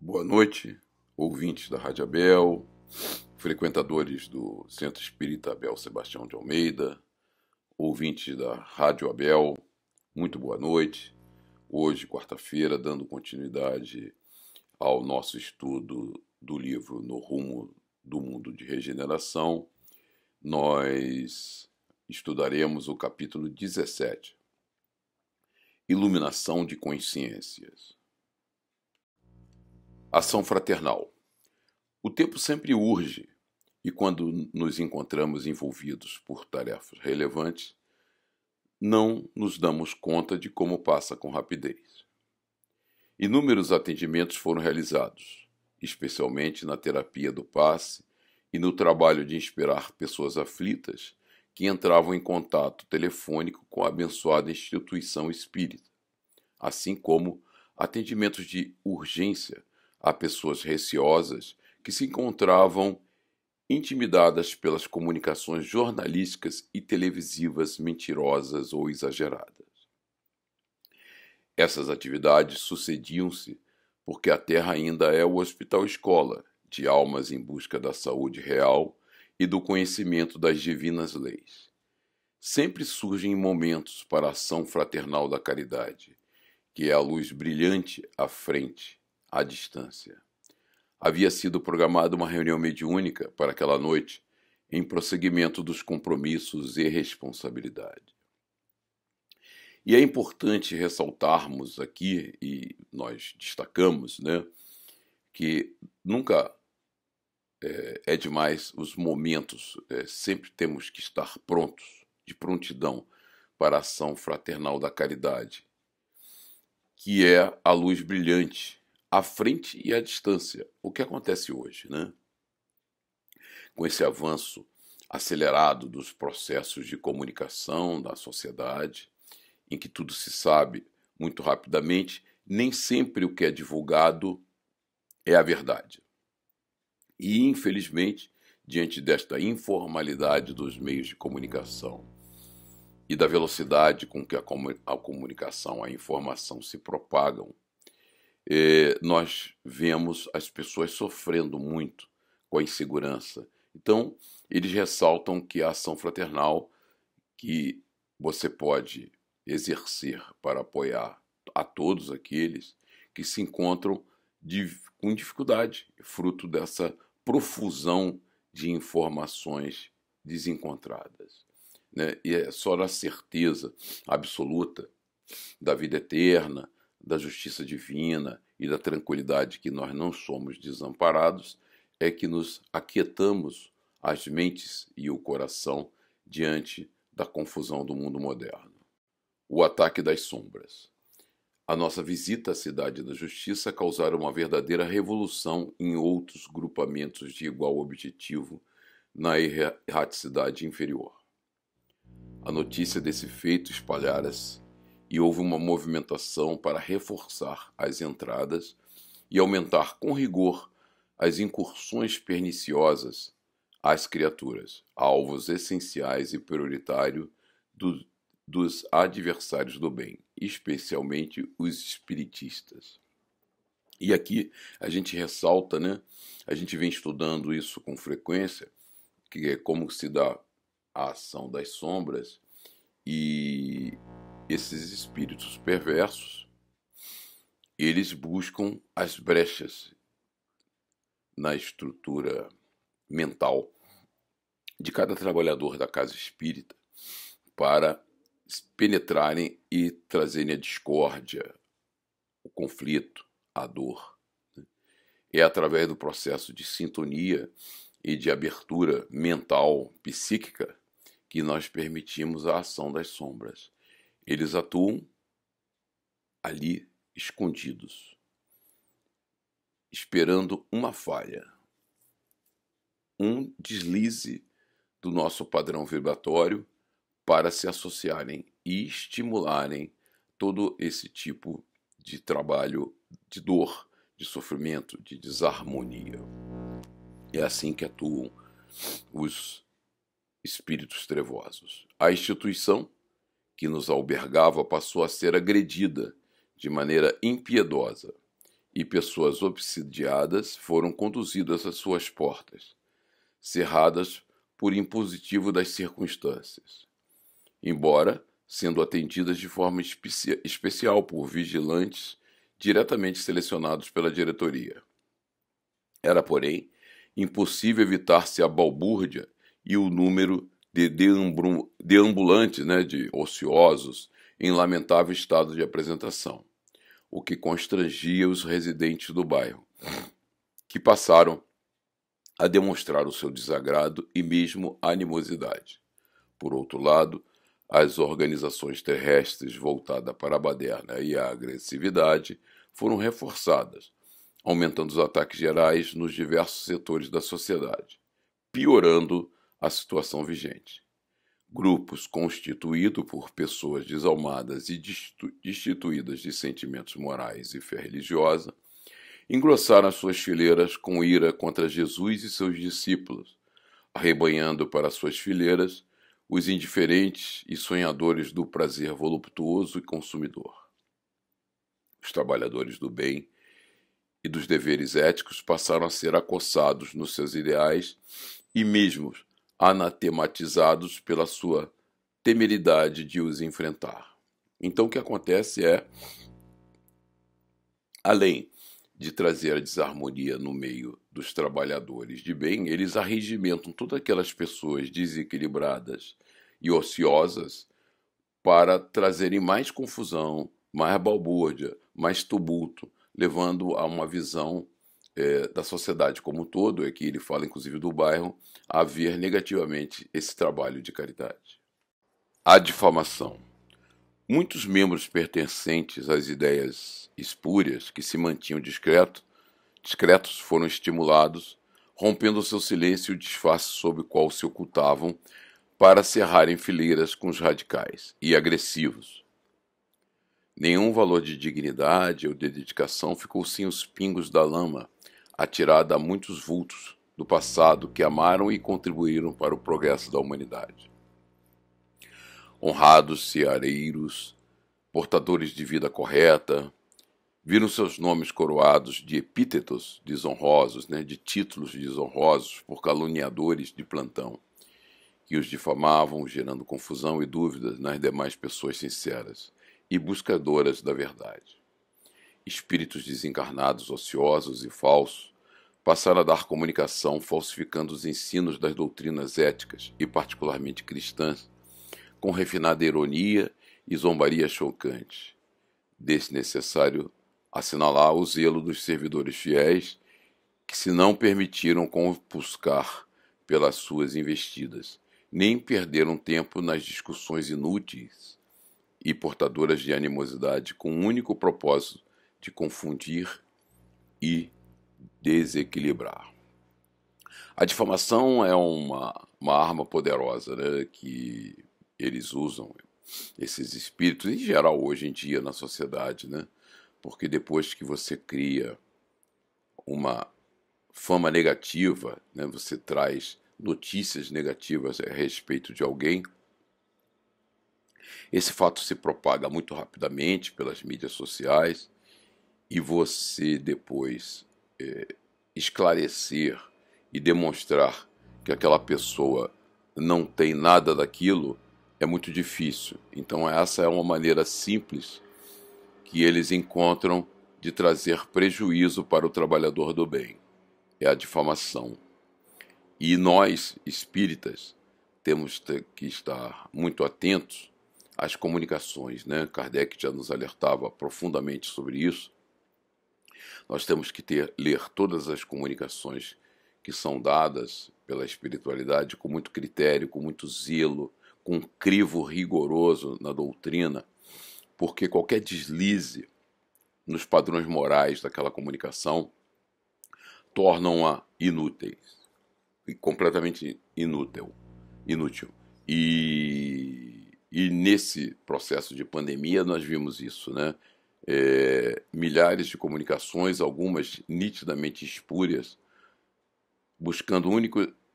Boa noite, ouvintes da Rádio Abel, frequentadores do Centro Espírita Abel Sebastião de Almeida, ouvintes da Rádio Abel, muito boa noite. Hoje, quarta-feira, dando continuidade ao nosso estudo do livro No Rumo do Mundo de Regeneração, nós estudaremos o capítulo 17, Iluminação de Consciências. Ação fraternal. O tempo sempre urge, e quando nos encontramos envolvidos por tarefas relevantes, não nos damos conta de como passa com rapidez. Inúmeros atendimentos foram realizados, especialmente na terapia do passe e no trabalho de inspirar pessoas aflitas que entravam em contato telefônico com a abençoada instituição espírita, assim como atendimentos de urgência a pessoas receosas que se encontravam intimidadas pelas comunicações jornalísticas e televisivas mentirosas ou exageradas. Essas atividades sucediam-se porque a Terra ainda é o hospital-escola de almas em busca da saúde real e do conhecimento das divinas leis. Sempre surgem momentos para a ação fraternal da caridade, que é a luz brilhante à frente, à distância. Havia sido programada uma reunião mediúnica para aquela noite, em prosseguimento dos compromissos e responsabilidade. E é importante ressaltarmos aqui, e nós destacamos, que nunca é demais os momentos, sempre temos que estar prontos, de prontidão, para a ação fraternal da caridade, que é a luz brilhante à frente e à distância. O que acontece hoje, com esse avanço acelerado dos processos de comunicação da sociedade, em que tudo se sabe muito rapidamente, nem sempre o que é divulgado é a verdade. E, infelizmente, diante desta informalidade dos meios de comunicação e da velocidade com que a comunicação, a informação se propagam, nós vemos as pessoas sofrendo muito com a insegurança. Então, eles ressaltam que a ação fraternal que você pode exercer para apoiar a todos aqueles que se encontram com dificuldade, fruto dessa profusão de informações desencontradas. E é só na certeza absoluta da vida eterna, da justiça divina e da tranquilidade que nós não somos desamparados, é que nos aquietamos as mentes e o coração diante da confusão do mundo moderno. O ataque das sombras. A nossa visita à Cidade da Justiça causara uma verdadeira revolução em outros grupamentos de igual objetivo na erraticidade inferior. A notícia desse feito espalhara-se e houve uma movimentação para reforçar as entradas e aumentar com rigor as incursões perniciosas às criaturas, alvos essenciais e prioritários dos adversários do bem, especialmente os espiritistas. E aqui a gente ressalta, a gente vem estudando isso com frequência, que é como se dá a ação das sombras e esses espíritos perversos, eles buscam as brechas na estrutura mental de cada trabalhador da casa espírita para penetrarem e trazerem a discórdia, o conflito, a dor. É através do processo de sintonia e de abertura mental, psíquica, que nós permitimos a ação das sombras. Eles atuam ali escondidos, esperando uma falha, um deslize do nosso padrão vibratório para se associarem e estimularem todo esse tipo de trabalho de dor, de sofrimento, de desarmonia. É assim que atuam os espíritos trevosos. A instituição que nos albergava passou a ser agredida de maneira impiedosa e pessoas obsidiadas foram conduzidas às suas portas, cerradas por impositivo das circunstâncias, embora sendo atendidas de forma especial por vigilantes diretamente selecionados pela diretoria. Era, porém, impossível evitar-se a balbúrdia e o número de deambulantes, de ociosos, em lamentável estado de apresentação, o que constrangia os residentes do bairro, que passaram a demonstrar o seu desagrado e mesmo animosidade. Por outro lado, as organizações terrestres voltadas para a baderna e a agressividade foram reforçadas, aumentando os ataques gerais nos diversos setores da sociedade, piorando a situação vigente. Grupos constituídos por pessoas desalmadas e destituídas de sentimentos morais e fé religiosa engrossaram as suas fileiras com ira contra Jesus e seus discípulos, arrebanhando para suas fileiras os indiferentes e sonhadores do prazer voluptuoso e consumidor. Os trabalhadores do bem e dos deveres éticos passaram a ser acossados nos seus ideais e mesmo anatematizados pela sua temeridade de os enfrentar. Então o que acontece é, além de trazer a desarmonia no meio dos trabalhadores de bem, eles arregimentam todas aquelas pessoas desequilibradas e ociosas para trazerem mais confusão, mais balbúrdia, mais tumulto, levando a uma visão da sociedade como um todo, que ele fala inclusive do bairro, a ver negativamente esse trabalho de caridade. A difamação. Muitos membros pertencentes às ideias espúrias que se mantinham discretos foram estimulados, rompendo seu silêncio e o disfarce sob o qual se ocultavam, para cerrarem fileiras com os radicais e agressivos. Nenhum valor de dignidade ou de dedicação ficou sem os pingos da lama, atirada a muitos vultos do passado que amaram e contribuíram para o progresso da humanidade. Honrados ceareiros, portadores de vida correta, viram seus nomes coroados de epítetos desonrosos, de títulos desonrosos por caluniadores de plantão, que os difamavam, gerando confusão e dúvidas nas demais pessoas sinceras e buscadoras da verdade. Espíritos desencarnados, ociosos e falsos passaram a dar comunicação falsificando os ensinos das doutrinas éticas e particularmente cristãs, com refinada ironia e zombaria chocante. Desnecessário assinalar o zelo dos servidores fiéis que se não permitiram compuscar pelas suas investidas, nem perderam tempo nas discussões inúteis e portadoras de animosidade com o único propósito de confundir e desequilibrar. A difamação é uma arma poderosa, que eles usam, esses espíritos, em geral, hoje em dia na sociedade, porque depois que você cria uma fama negativa, você traz notícias negativas a respeito de alguém, esse fato se propaga muito rapidamente pelas mídias sociais e você depois esclarecer e demonstrar que aquela pessoa não tem nada daquilo é muito difícil. Então essa é uma maneira simples que eles encontram de trazer prejuízo para o trabalhador do bem. É a difamação. E nós, espíritas, temos que estar muito atentos às comunicações, Kardec já nos alertava profundamente sobre isso. Nós temos que ler todas as comunicações que são dadas pela espiritualidade com muito critério, com muito zelo, com um crivo rigoroso na doutrina, porque qualquer deslize nos padrões morais daquela comunicação tornam-a inútil e completamente inútil. E nesse processo de pandemia nós vimos isso, milhares de comunicações, algumas nitidamente espúrias, buscando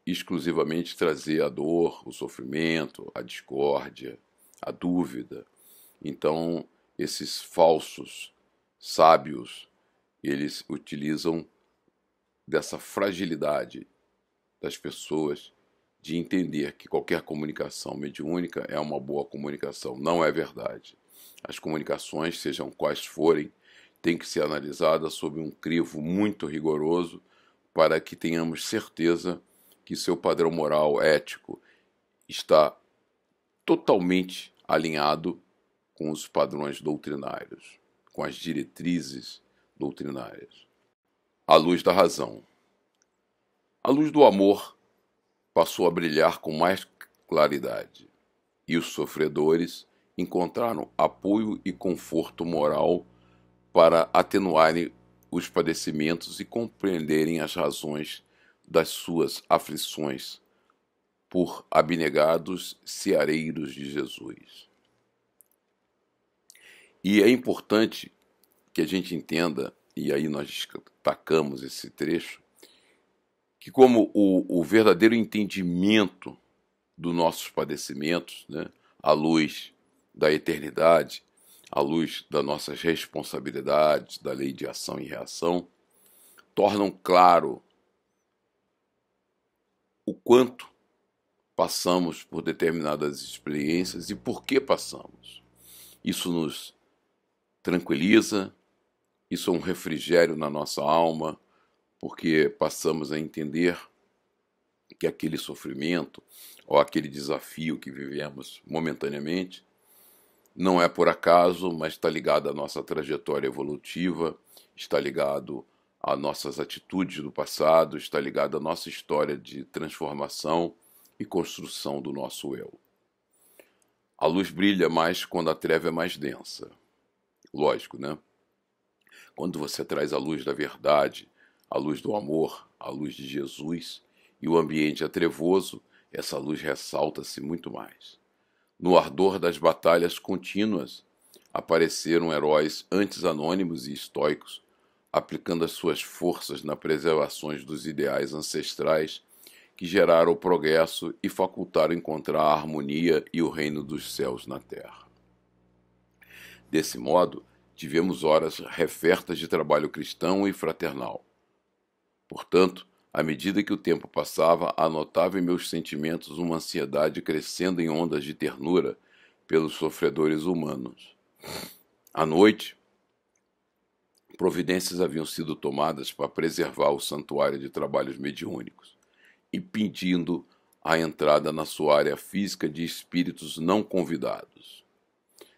exclusivamente trazer a dor, o sofrimento, a discórdia, a dúvida. Então, esses falsos sábios eles utilizam dessa fragilidade das pessoas de entender que qualquer comunicação mediúnica é uma boa comunicação. Não é verdade. As comunicações, sejam quais forem, têm que ser analisadas sob um crivo muito rigoroso para que tenhamos certeza que seu padrão moral, ético, está totalmente alinhado com os padrões doutrinários, com as diretrizes doutrinárias. A luz da razão. A luz do amor passou a brilhar com mais claridade, e os sofredores encontraram apoio e conforto moral para atenuarem os padecimentos e compreenderem as razões das suas aflições por abnegados seareiros de Jesus. E é importante que a gente entenda, e aí nós destacamos esse trecho, que como o verdadeiro entendimento dos nossos padecimentos, né, à luz da eternidade, à luz das nossas responsabilidades, da lei de ação e reação, tornam claro o quanto passamos por determinadas experiências e por que passamos. Isso nos tranquiliza, isso é um refrigério na nossa alma, porque passamos a entender que aquele sofrimento ou aquele desafio que vivemos momentaneamente não é por acaso, mas está ligado à nossa trajetória evolutiva, está ligado às nossas atitudes do passado, está ligado à nossa história de transformação e construção do nosso eu. A luz brilha mais quando a treva é mais densa. Lógico, né? Quando você traz a luz da verdade, a luz do amor, a luz de Jesus, e o ambiente é trevoso, essa luz ressalta-se muito mais. No ardor das batalhas contínuas, apareceram heróis antes anônimos e estoicos, aplicando as suas forças na preservação dos ideais ancestrais que geraram o progresso e facultaram encontrar a harmonia e o reino dos céus na terra. Desse modo, tivemos horas refertas de trabalho cristão e fraternal. Portanto, à medida que o tempo passava, anotava em meus sentimentos uma ansiedade crescendo em ondas de ternura pelos sofredores humanos. À noite, providências haviam sido tomadas para preservar o santuário de trabalhos mediúnicos, impedindo a entrada na sua área física de espíritos não convidados.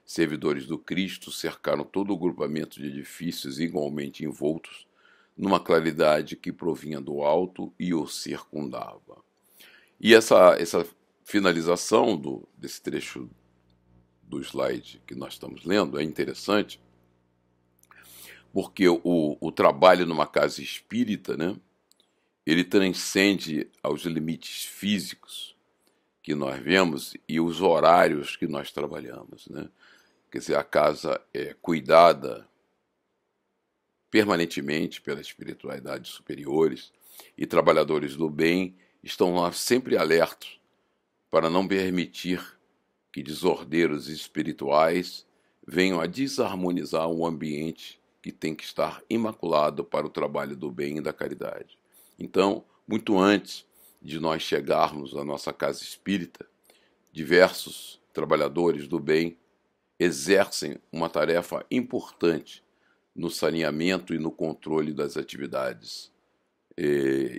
Servidores do Cristo cercaram todo o grupamento de edifícios igualmente envoltos numa claridade que provinha do alto e o circundava. E essa finalização desse trecho do slide que nós estamos lendo é interessante, porque o trabalho numa casa espírita, né, ele transcende aos limites físicos que nós vemos e os horários que nós trabalhamos, né? Quer dizer, a casa é cuidada permanentemente pelas espiritualidades superiores e trabalhadores do bem estão lá sempre alertos para não permitir que desordeiros espirituais venham a desarmonizar um ambiente que tem que estar imaculado para o trabalho do bem e da caridade. Então, muito antes de nós chegarmos à nossa casa espírita, diversos trabalhadores do bem exercem uma tarefa importante no saneamento e no controle das atividades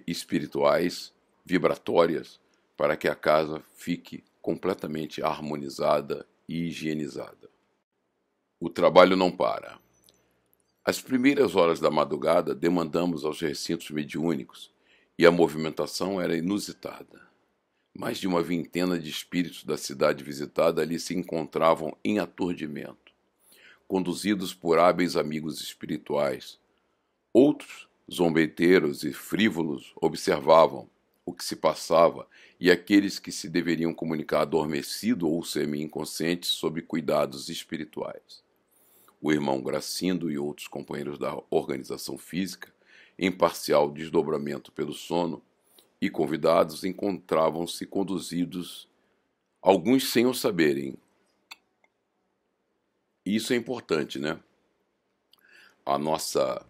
espirituais, vibratórias, para que a casa fique completamente harmonizada e higienizada. O trabalho não para. Às primeiras horas da madrugada, demandamos aos recintos mediúnicos e a movimentação era inusitada. Mais de uma vintena de espíritos da cidade visitada ali se encontravam em aturdimento, conduzidos por hábeis amigos espirituais. Outros, zombeteiros e frívolos, observavam o que se passava e aqueles que se deveriam comunicar adormecido ou semi-inconscientes sob cuidados espirituais. O irmão Gracindo e outros companheiros da organização física, em parcial desdobramento pelo sono, e convidados encontravam-se conduzidos, alguns sem o saberem. E isso é importante, né? A nossa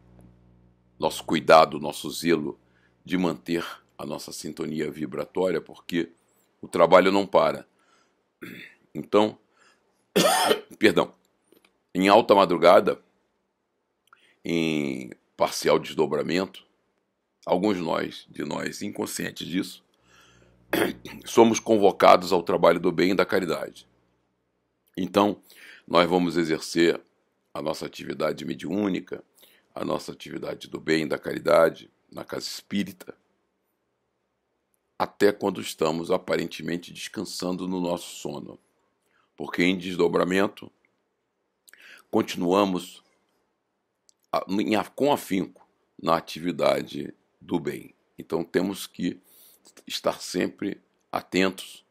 nosso cuidado, nosso zelo de manter a nossa sintonia vibratória, porque o trabalho não para. Então, perdão, em alta madrugada, em parcial desdobramento, alguns de nós inconscientes disso, somos convocados ao trabalho do bem e da caridade. Então, nós vamos exercer a nossa atividade mediúnica, a nossa atividade do bem e da caridade na casa espírita, até quando estamos aparentemente descansando no nosso sono. Porque em desdobramento, continuamos com afinco na atividade do bem. Então temos que estar sempre atentos,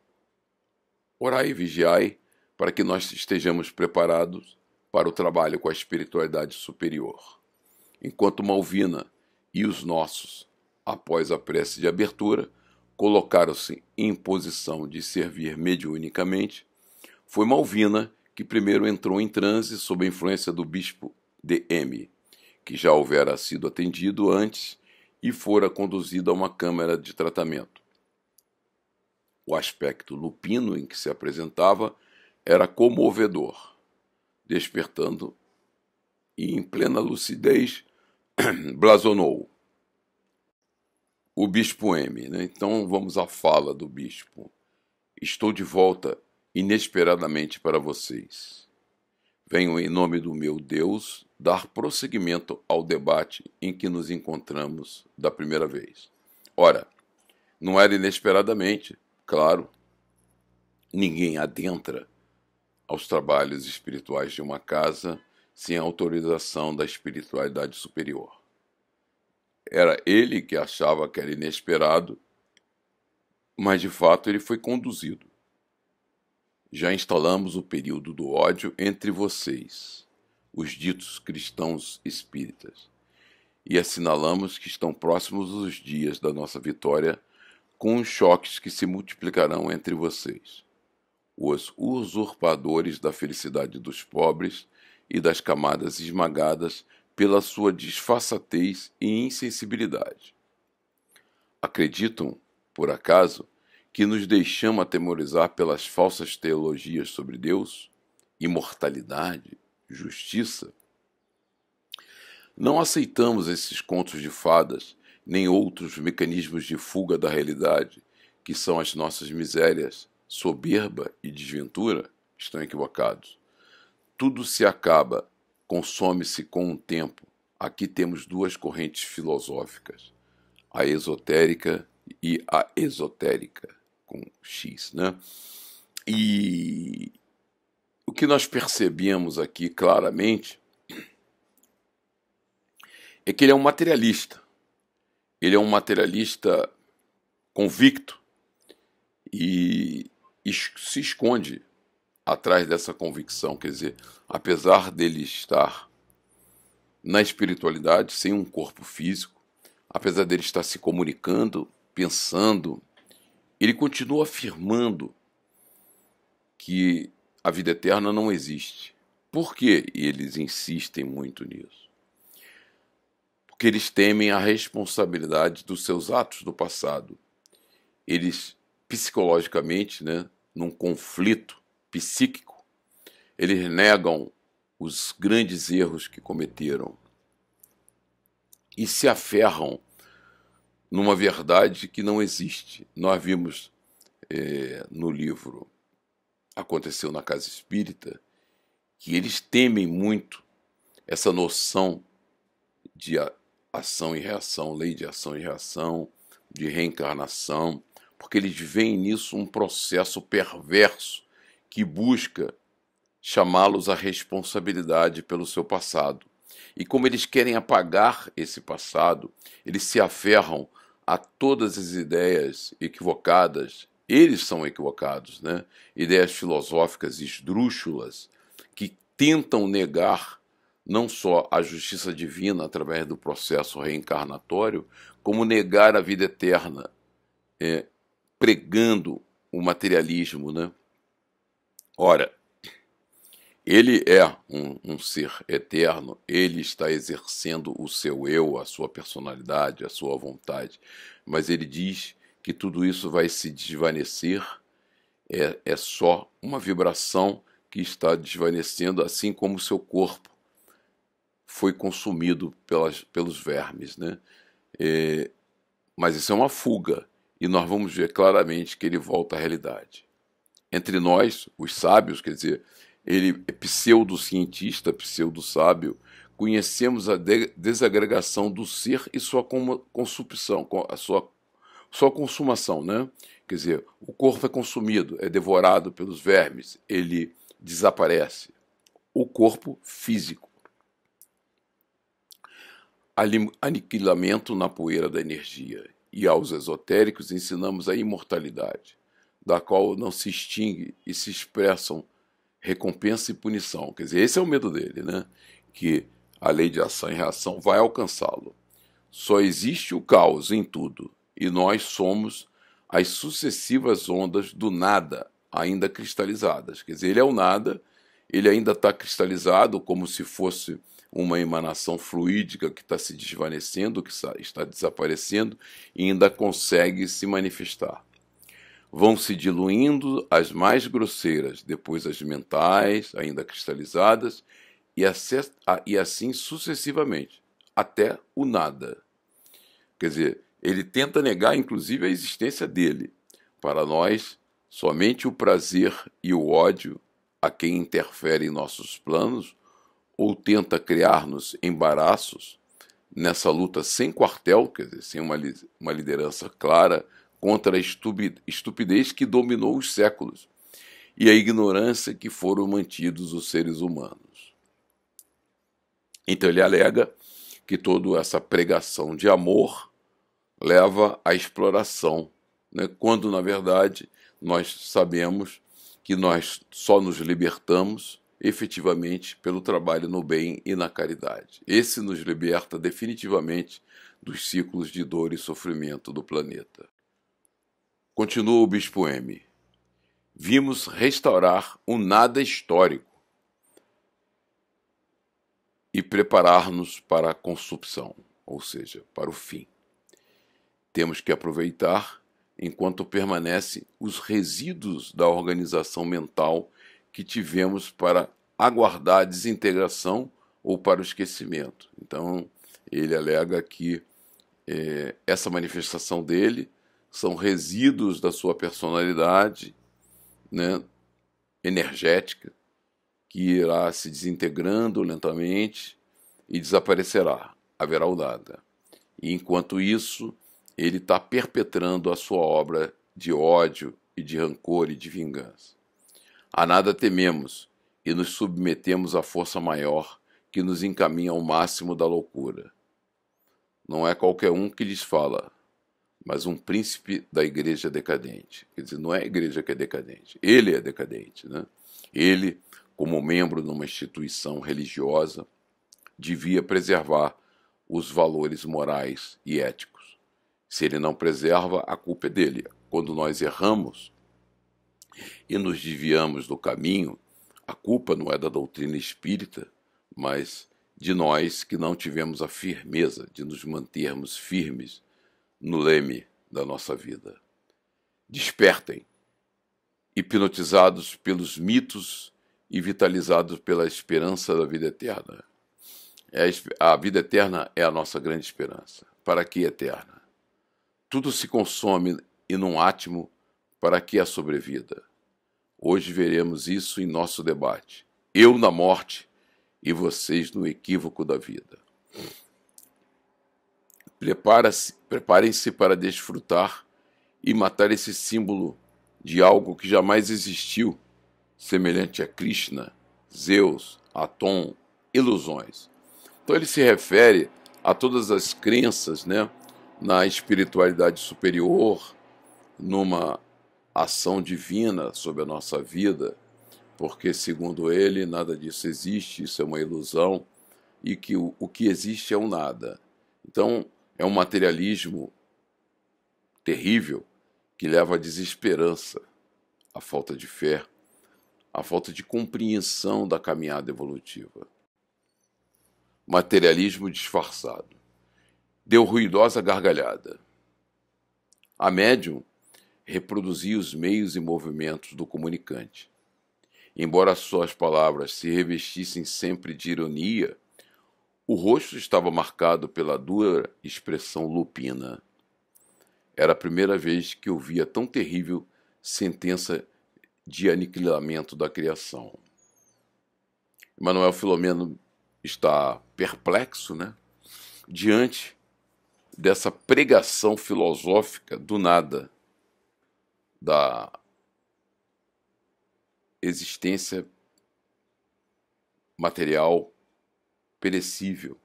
orai e vigiai, para que nós estejamos preparados para o trabalho com a espiritualidade superior. Enquanto Malvina e os nossos, após a prece de abertura, colocaram-se em posição de servir mediunicamente, foi Malvina que primeiro entrou em transe sob a influência do bispo D.M., que já houvera sido atendido antes e fora conduzido a uma câmara de tratamento. O aspecto lupino em que se apresentava era comovedor, despertando e em plena lucidez blasonou. O bispo M, né? Então vamos à fala do bispo. Estou de volta inesperadamente para vocês. Venho em nome do meu Deus dar prosseguimento ao debate em que nos encontramos da primeira vez. Ora, não era inesperadamente, claro, ninguém adentra aos trabalhos espirituais de uma casa sem a autorização da espiritualidade superior. Era ele que achava que era inesperado, mas de fato ele foi conduzido. Já instalamos o período do ódio entre vocês, os ditos cristãos espíritas, e assinalamos que estão próximos os dias da nossa vitória com os choques que se multiplicarão entre vocês, os usurpadores da felicidade dos pobres e das camadas esmagadas pela sua disfarçatez e insensibilidade. Acreditam, por acaso, que nos deixamos atemorizar pelas falsas teologias sobre Deus, imortalidade, justiça? Não aceitamos esses contos de fadas, nem outros mecanismos de fuga da realidade, que são as nossas misérias, soberba e desventura. Estão equivocados. Tudo se acaba, consome-se com o tempo. Aqui temos duas correntes filosóficas, a esotérica e a esotérica, com X, né? E o que nós percebemos aqui claramente é que ele é um materialista. Ele é um materialista convicto e se esconde atrás dessa convicção. Quer dizer, apesar dele estar na espiritualidade, sem um corpo físico, apesar dele estar se comunicando, pensando, ele continua afirmando que a vida eterna não existe. Por que eles insistem muito nisso? Porque eles temem a responsabilidade dos seus atos do passado. Eles, psicologicamente, né, num conflito psíquico, eles negam os grandes erros que cometeram e se aferram numa verdade que não existe. Nós vimos no livro Aconteceu na Casa Espírita que eles temem muito essa noção de ação e reação, lei de ação e reação, de reencarnação, porque eles veem nisso um processo perverso que busca chamá-los à responsabilidade pelo seu passado. E como eles querem apagar esse passado, eles se aferram a todas as ideias equivocadas, eles são equivocados, né? Ideias filosóficas esdrúxulas que tentam negar não só a justiça divina através do processo reencarnatório, como negar a vida eterna, pregando o materialismo, né? Ora, Ele é um ser eterno, ele está exercendo o seu eu, a sua personalidade, a sua vontade, mas ele diz que tudo isso vai se desvanecer, é só uma vibração que está desvanecendo, assim como o seu corpo foi consumido pelos vermes, né? Mas isso é uma fuga, e nós vamos ver claramente que ele volta à realidade. Entre nós, os sábios, quer dizer, ele é pseudocientista, pseudo-sábio, conhecemos a desagregação do ser e sua consumpção, a sua consumação, né? Quer dizer, o corpo é consumido, é devorado pelos vermes, ele desaparece. O corpo físico. Aniquilamento na poeira da energia. E aos esotéricos ensinamos a imortalidade, da qual não se extingue e se expressam recompensa e punição. Quer dizer, esse é o medo dele, né? Que a lei de ação e reação vai alcançá-lo. Só existe o caos em tudo, e nós somos as sucessivas ondas do nada, ainda cristalizadas. Quer dizer, ele é o nada, ele ainda está cristalizado como se fosse uma emanação fluídica que está se desvanecendo, que está desaparecendo e ainda consegue se manifestar. Vão se diluindo as mais grosseiras, depois as mentais, ainda cristalizadas, e assim sucessivamente, até o nada. Quer dizer, ele tenta negar, inclusive, a existência dele. Para nós, somente o prazer e o ódio a quem interfere em nossos planos ou tenta criar-nos embaraços nessa luta sem quartel, quer dizer, sem uma liderança clara, contra a estupidez que dominou os séculos e a ignorância que foram mantidos os seres humanos. Então ele alega que toda essa pregação de amor leva à exploração, né? Quando, na verdade, nós sabemos que nós só nos libertamos efetivamente pelo trabalho no bem e na caridade. Esse nos liberta definitivamente dos ciclos de dor e sofrimento do planeta. Continua o Bispo M. Vimos restaurar o nada histórico e preparar-nos para a consumpção, ou seja, para o fim. Temos que aproveitar enquanto permanecem os resíduos da organização mental que tivemos para aguardar a desintegração ou para o esquecimento. Então, ele alega que essa manifestação dele são resíduos da sua personalidade, né, energética, que irá se desintegrando lentamente e desaparecerá, haverá o nada. E enquanto isso, ele está perpetrando a sua obra de ódio e de rancor e de vingança. A nada tememos e nos submetemos à força maior que nos encaminha ao máximo da loucura. Não é qualquer um que lhes fala, mas um príncipe da igreja decadente. Quer dizer, não é a igreja que é decadente, ele é decadente, né? Ele, como membro de uma instituição religiosa, devia preservar os valores morais e éticos. Se ele não preserva, a culpa é dele. Quando nós erramos e nos desviamos do caminho, a culpa não é da doutrina espírita, mas de nós que não tivemos a firmeza de nos mantermos firmes no leme da nossa vida. Despertem, hipnotizados pelos mitos e vitalizados pela esperança da vida eterna. A vida eterna é a nossa grande esperança. Para que eterna? Tudo se consome e num átimo para que a sobrevida. Hoje veremos isso em nosso debate. Eu na morte e vocês no equívoco da vida. Preparem-se para desfrutar e matar esse símbolo de algo que jamais existiu, semelhante a Krishna, Zeus, Atom, ilusões. Então ele se refere a todas as crenças, né, na espiritualidade superior, numa ação divina sobre a nossa vida, porque, segundo ele, nada disso existe, isso é uma ilusão, e que o que existe é o nada. Então, é um materialismo terrível que leva à desesperança, à falta de fé, a falta de compreensão da caminhada evolutiva. Materialismo disfarçado. Deu ruidosa gargalhada. A médium reproduzia os meios e movimentos do comunicante. Embora suas palavras se revestissem sempre de ironia, o rosto estava marcado pela dura expressão lupina. Era a primeira vez que eu via tão terrível sentença de aniquilamento da criação. Emanuel Filomeno está perplexo, diante dessa pregação filosófica do nada, da existência material perecível,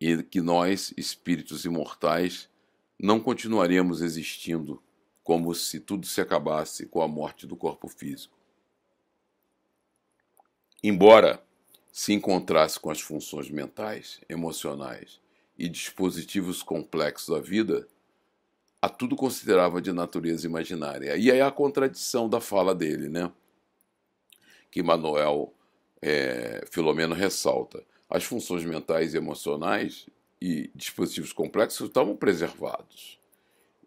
e que nós, espíritos imortais, não continuaremos existindo como se tudo se acabasse com a morte do corpo físico. Embora se encontrasse com as funções mentais, emocionais e dispositivos complexos da vida, a tudo considerava de natureza imaginária. E aí a contradição da fala dele, que Emanuel Filomeno ressalta. As funções mentais e emocionais e dispositivos complexos estavam preservados.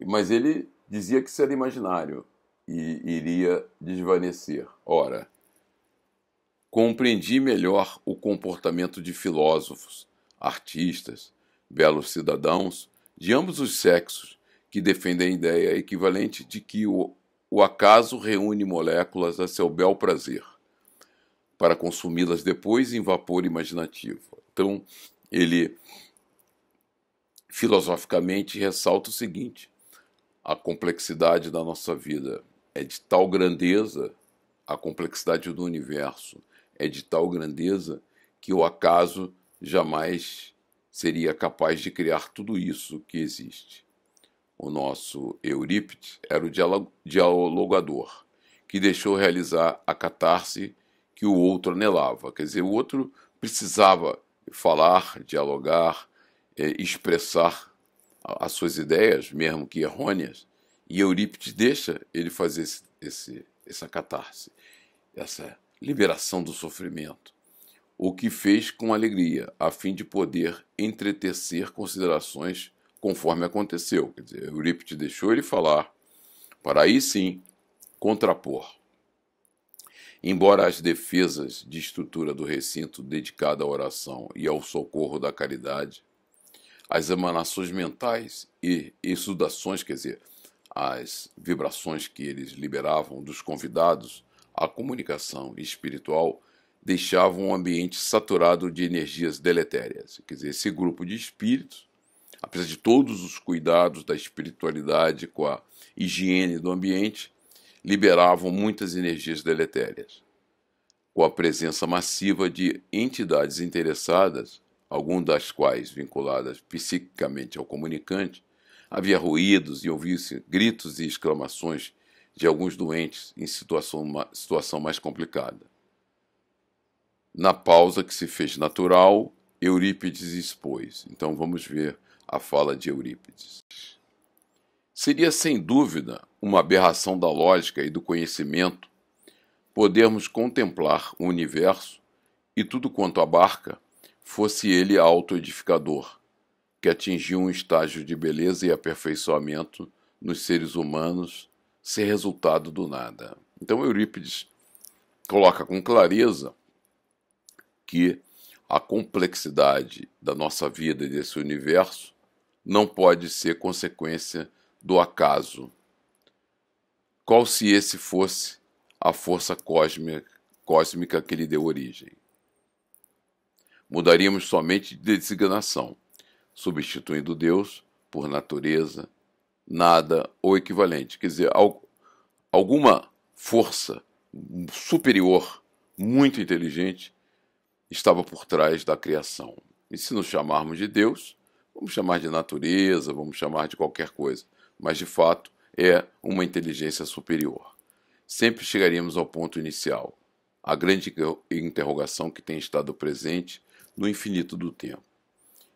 Mas ele dizia que isso era imaginário e iria desvanecer. Ora, compreendi melhor o comportamento de filósofos, artistas, belos cidadãos de ambos os sexos que defendem a ideia equivalente de que o acaso reúne moléculas a seu bel prazer, para consumi-las depois em vapor imaginativo. Então, ele filosoficamente ressalta o seguinte: a complexidade da nossa vida é de tal grandeza, a complexidade do universo é de tal grandeza que o acaso jamais seria capaz de criar tudo isso que existe. O nosso Eurípides era o dialogador, que deixou realizar a catarse que o outro anelava. Quer dizer, o outro precisava falar, dialogar, expressar as suas ideias, mesmo que errôneas, e Eurípides deixa ele fazer essa catarse, essa liberação do sofrimento, o que fez com alegria, a fim de poder entretecer considerações conforme aconteceu. Quer dizer, Eurípides deixou ele falar, para aí sim contrapor. Embora as defesas de estrutura do recinto dedicado à oração e ao socorro da caridade, as emanações mentais e exudações, quer dizer, as vibrações que eles liberavam dos convidados à comunicação espiritual, deixavam um ambiente saturado de energias deletérias. Quer dizer, esse grupo de espíritos, apesar de todos os cuidados da espiritualidade com a higiene do ambiente, liberavam muitas energias deletérias. Com a presença massiva de entidades interessadas, algumas das quais vinculadas psiquicamente ao comunicante, havia ruídos e ouvia-se gritos e exclamações de alguns doentes em situação mais complicada. Na pausa que se fez natural, Eurípides expôs. Então vamos ver a fala de Eurípides. Seria sem dúvida uma aberração da lógica e do conhecimento podermos contemplar o universo e tudo quanto abarca fosse ele autoedificador, que atingiu um estágio de beleza e aperfeiçoamento nos seres humanos ser resultado do nada. Então Eurípides coloca com clareza que a complexidade da nossa vida e desse universo não pode ser consequência do acaso. Qual se esse fosse a força cósmica que lhe deu origem? Mudaríamos somente de designação, substituindo Deus por natureza, nada ou equivalente. Quer dizer, alguma força superior, muito inteligente, estava por trás da criação. E se nos chamarmos de Deus, vamos chamar de natureza, vamos chamar de qualquer coisa, mas de fato é uma inteligência superior. Sempre chegaríamos ao ponto inicial, a grande interrogação que tem estado presente no infinito do tempo.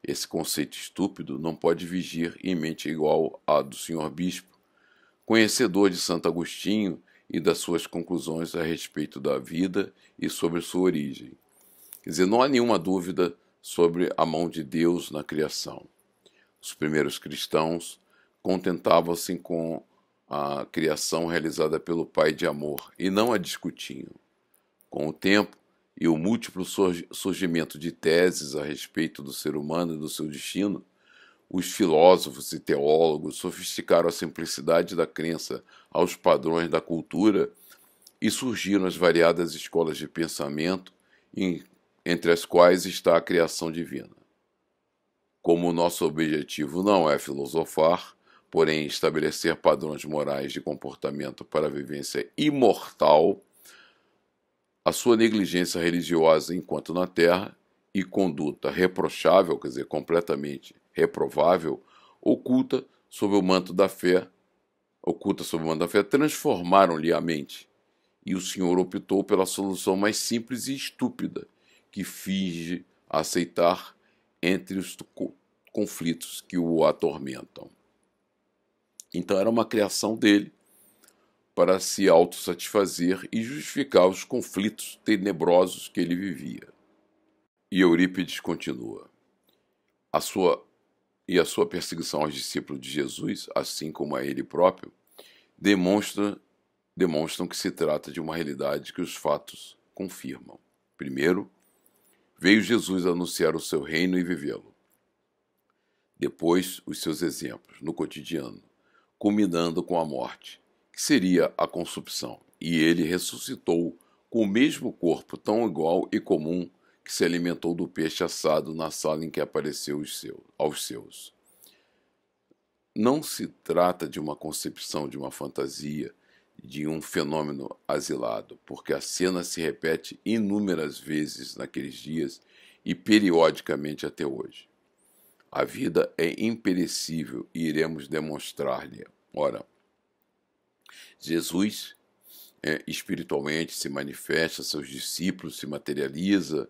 Esse conceito estúpido não pode vigir em mente igual à do Sr. Bispo, conhecedor de Santo Agostinho e das suas conclusões a respeito da vida e sobre sua origem. Quer dizer, não há nenhuma dúvida sobre a mão de Deus na criação. Os primeiros cristãos contentavam-se com a criação realizada pelo Pai de amor e não a discutiam. Com o tempo e o múltiplo surgimento de teses a respeito do ser humano e do seu destino, os filósofos e teólogos sofisticaram a simplicidade da crença aos padrões da cultura e surgiram as variadas escolas de pensamento, entre as quais está a criação divina. Como o nosso objetivo não é filosofar, porém estabelecer padrões morais de comportamento para a vivência imortal, a sua negligência religiosa enquanto na terra e conduta reprochável, quer dizer, completamente reprovável, oculta sob o manto da fé, transformaram-lhe a mente. E o Senhor optou pela solução mais simples e estúpida, que finge aceitar entre os conflitos que o atormentam. Então era uma criação dele para se autossatisfazer e justificar os conflitos tenebrosos que ele vivia. E Eurípides continua. A sua perseguição aos discípulos de Jesus, assim como a ele próprio, demonstram que se trata de uma realidade que os fatos confirmam. Primeiro, veio Jesus anunciar o seu reino e vivê-lo. Depois, os seus exemplos no cotidiano, culminando com a morte, que seria a consumção, e ele ressuscitou com o mesmo corpo tão igual e comum que se alimentou do peixe assado na sala em que apareceu aos seus. Não se trata de uma concepção, de uma fantasia, de um fenômeno asilado, porque a cena se repete inúmeras vezes naqueles dias e periodicamente até hoje. A vida é imperecível e iremos demonstrar-lhe. Ora, Jesus espiritualmente se manifesta, seus discípulos se materializa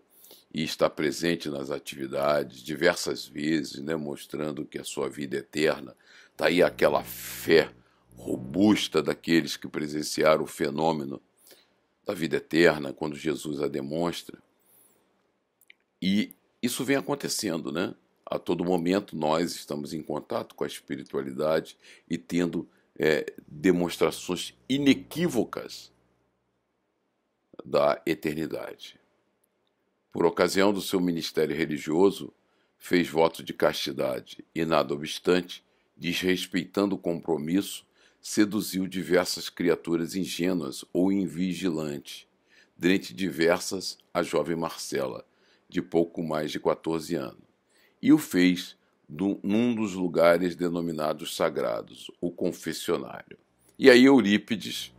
e está presente nas atividades diversas vezes, mostrando que a sua vida é eterna. Está aí aquela fé robusta daqueles que presenciaram o fenômeno da vida eterna, quando Jesus a demonstra. E isso vem acontecendo, A todo momento nós estamos em contato com a espiritualidade e tendo demonstrações inequívocas da eternidade. Por ocasião do seu ministério religioso, fez voto de castidade e, nada obstante, desrespeitando o compromisso, seduziu diversas criaturas ingênuas ou invigilantes, dentre diversas a jovem Marcela, de pouco mais de 14 anos, e o fez num dos lugares denominados sagrados, o confessionário. E aí Eurípides,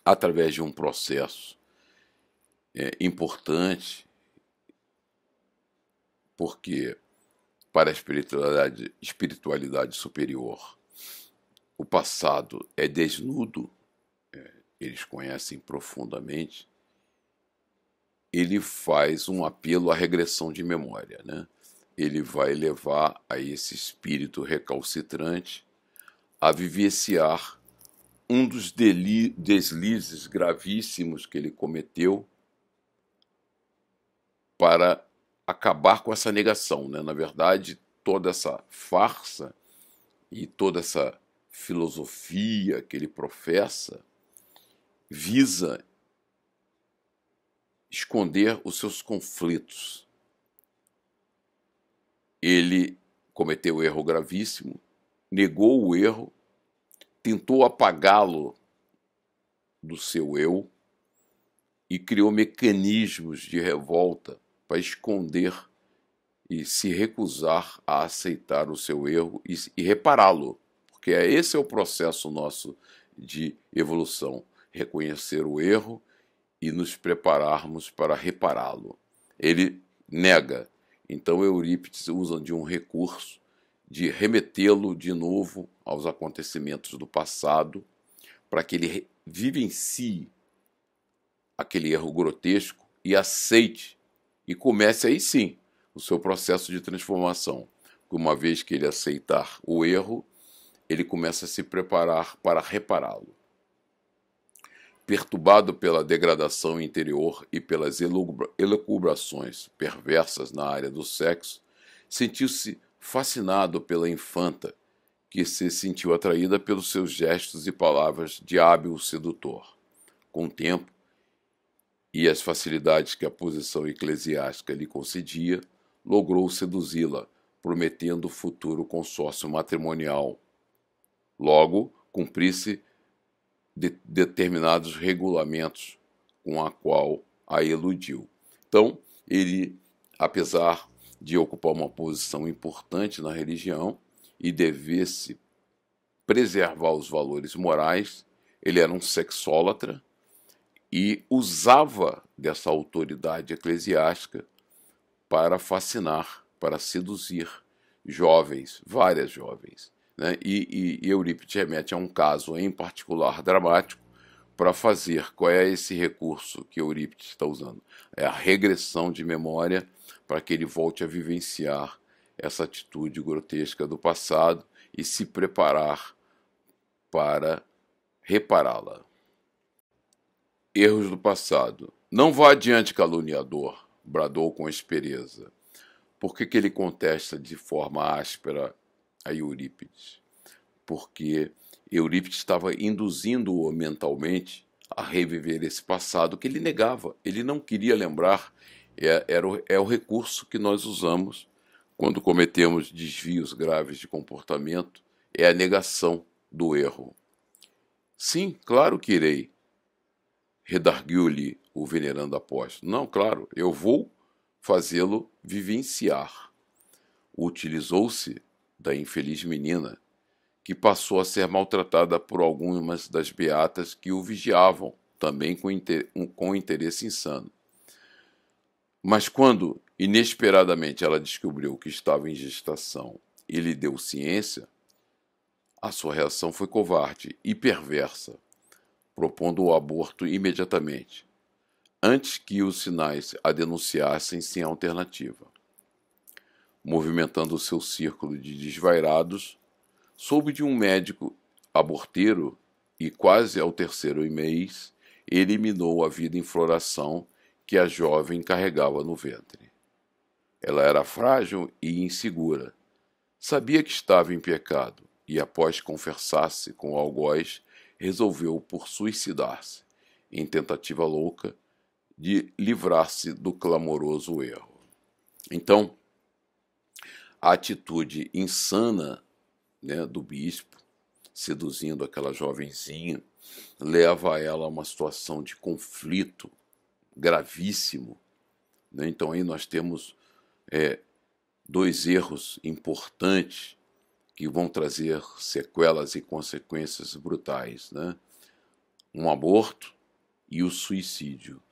através de um processo importante, porque para a espiritualidade superior o passado é desnudo, eles conhecem profundamente, ele faz um apelo à regressão de memória, Ele vai levar a esse espírito recalcitrante a vivenciar um dos deslizes gravíssimos que ele cometeu para acabar com essa negação, Na verdade, toda essa farsa e toda essa filosofia que ele professa visa esconder os seus conflitos. Ele cometeu um erro gravíssimo, negou o erro, tentou apagá-lo do seu eu e criou mecanismos de revolta para esconder e se recusar a aceitar o seu erro e repará-lo, porque esse é o processo nosso de evolução, reconhecer o erro e nos prepararmos para repará-lo. Ele nega. Então Eurípides usa de um recurso de remetê-lo de novo aos acontecimentos do passado, para que ele vivencie aquele erro grotesco e aceite, e comece aí sim o seu processo de transformação. Uma vez que ele aceitar o erro, ele começa a se preparar para repará-lo. perturbado pela degradação interior e pelas elucubrações perversas na área do sexo, sentiu-se fascinado pela infanta, que se sentiu atraída pelos seus gestos e palavras de hábil sedutor. Com o tempo e as facilidades que a posição eclesiástica lhe concedia, logrou seduzi-la, prometendo o futuro consórcio matrimonial. Logo, cumprisse determinados regulamentos com a qual a iludiu. Então, ele, apesar de ocupar uma posição importante na religião e devesse preservar os valores morais, ele era um sexólatra e usava dessa autoridade eclesiástica para fascinar, para seduzir jovens, várias jovens. Né? E Eurípides remete a um caso em particular dramático para fazer. Qual é esse recurso que Eurípides está usando? É a regressão de memória para que ele volte a vivenciar essa atitude grotesca do passado e se preparar para repará-la. Erros do passado. Não vá adiante, caluniador, bradou com aspereza. Por que ele contesta de forma áspera a Eurípides? Porque Eurípides estava induzindo-o mentalmente a reviver esse passado que ele negava, ele não queria lembrar. É o recurso que nós usamos quando cometemos desvios graves de comportamento, é a negação do erro. Sim, claro que irei, redarguiu-lhe o venerando apóstolo. Não, claro, eu vou fazê-lo vivenciar. Utilizou-se da infeliz menina, que passou a ser maltratada por algumas das beatas que o vigiavam, também com interesse insano. Mas quando, inesperadamente, ela descobriu que estava em gestação e lhe deu ciência, a sua reação foi covarde e perversa, propondo o aborto imediatamente, antes que os sinais a denunciassem sem alternativa. Movimentando o seu círculo de desvairados, soube de um médico aborteiro e, quase ao terceiro mês, eliminou a vida em floração que a jovem carregava no ventre. Ela era frágil e insegura. Sabia que estava em pecado e, após confessar-se com o algoz, resolveu por suicidar-se, em tentativa louca de livrar-se do clamoroso erro. Então, a atitude insana, né, do bispo, seduzindo aquela jovenzinha, leva ela a uma situação de conflito gravíssimo. Né? Então aí nós temos dois erros importantes que vão trazer sequelas e consequências brutais, né? Um aborto e o suicídio.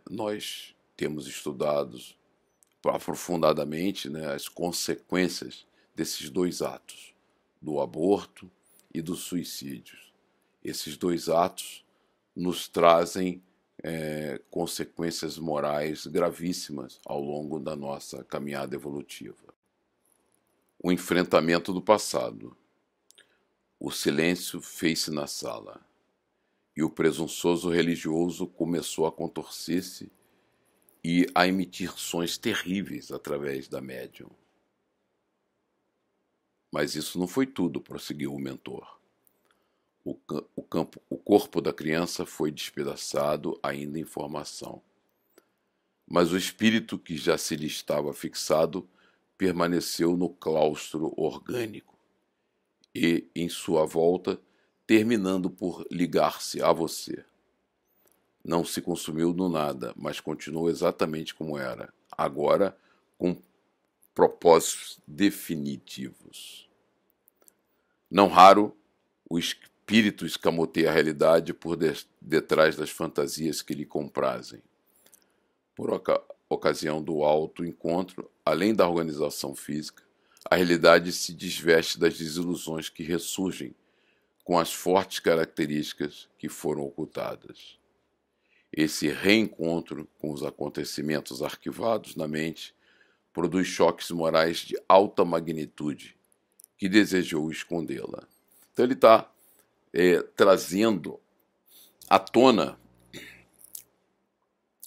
Nós temos estudado aprofundadamente, né, as consequências desses dois atos, do aborto e do suicídio. Esses dois atos nos trazem consequências morais gravíssimas ao longo da nossa caminhada evolutiva. O enfrentamento do passado. O silêncio fez-se na sala, e o presunçoso religioso começou a contorcer-se e a emitir sons terríveis através da médium. Mas isso não foi tudo, prosseguiu o mentor. O corpo da criança foi despedaçado ainda em formação. Mas o espírito que já se lhe estava fixado permaneceu no claustro orgânico e, em sua volta, terminando por ligar-se a você. Não se consumiu no nada, mas continuou exatamente como era, agora com propósitos definitivos. Não raro, o espírito escamoteia a realidade por detrás das fantasias que lhe comprazem. Por ocasião do auto-encontro, além da organização física, a realidade se desveste das desilusões que ressurgem com as fortes características que foram ocultadas. Esse reencontro com os acontecimentos arquivados na mente produz choques morais de alta magnitude que desejou escondê-la. Então ele está trazendo à tona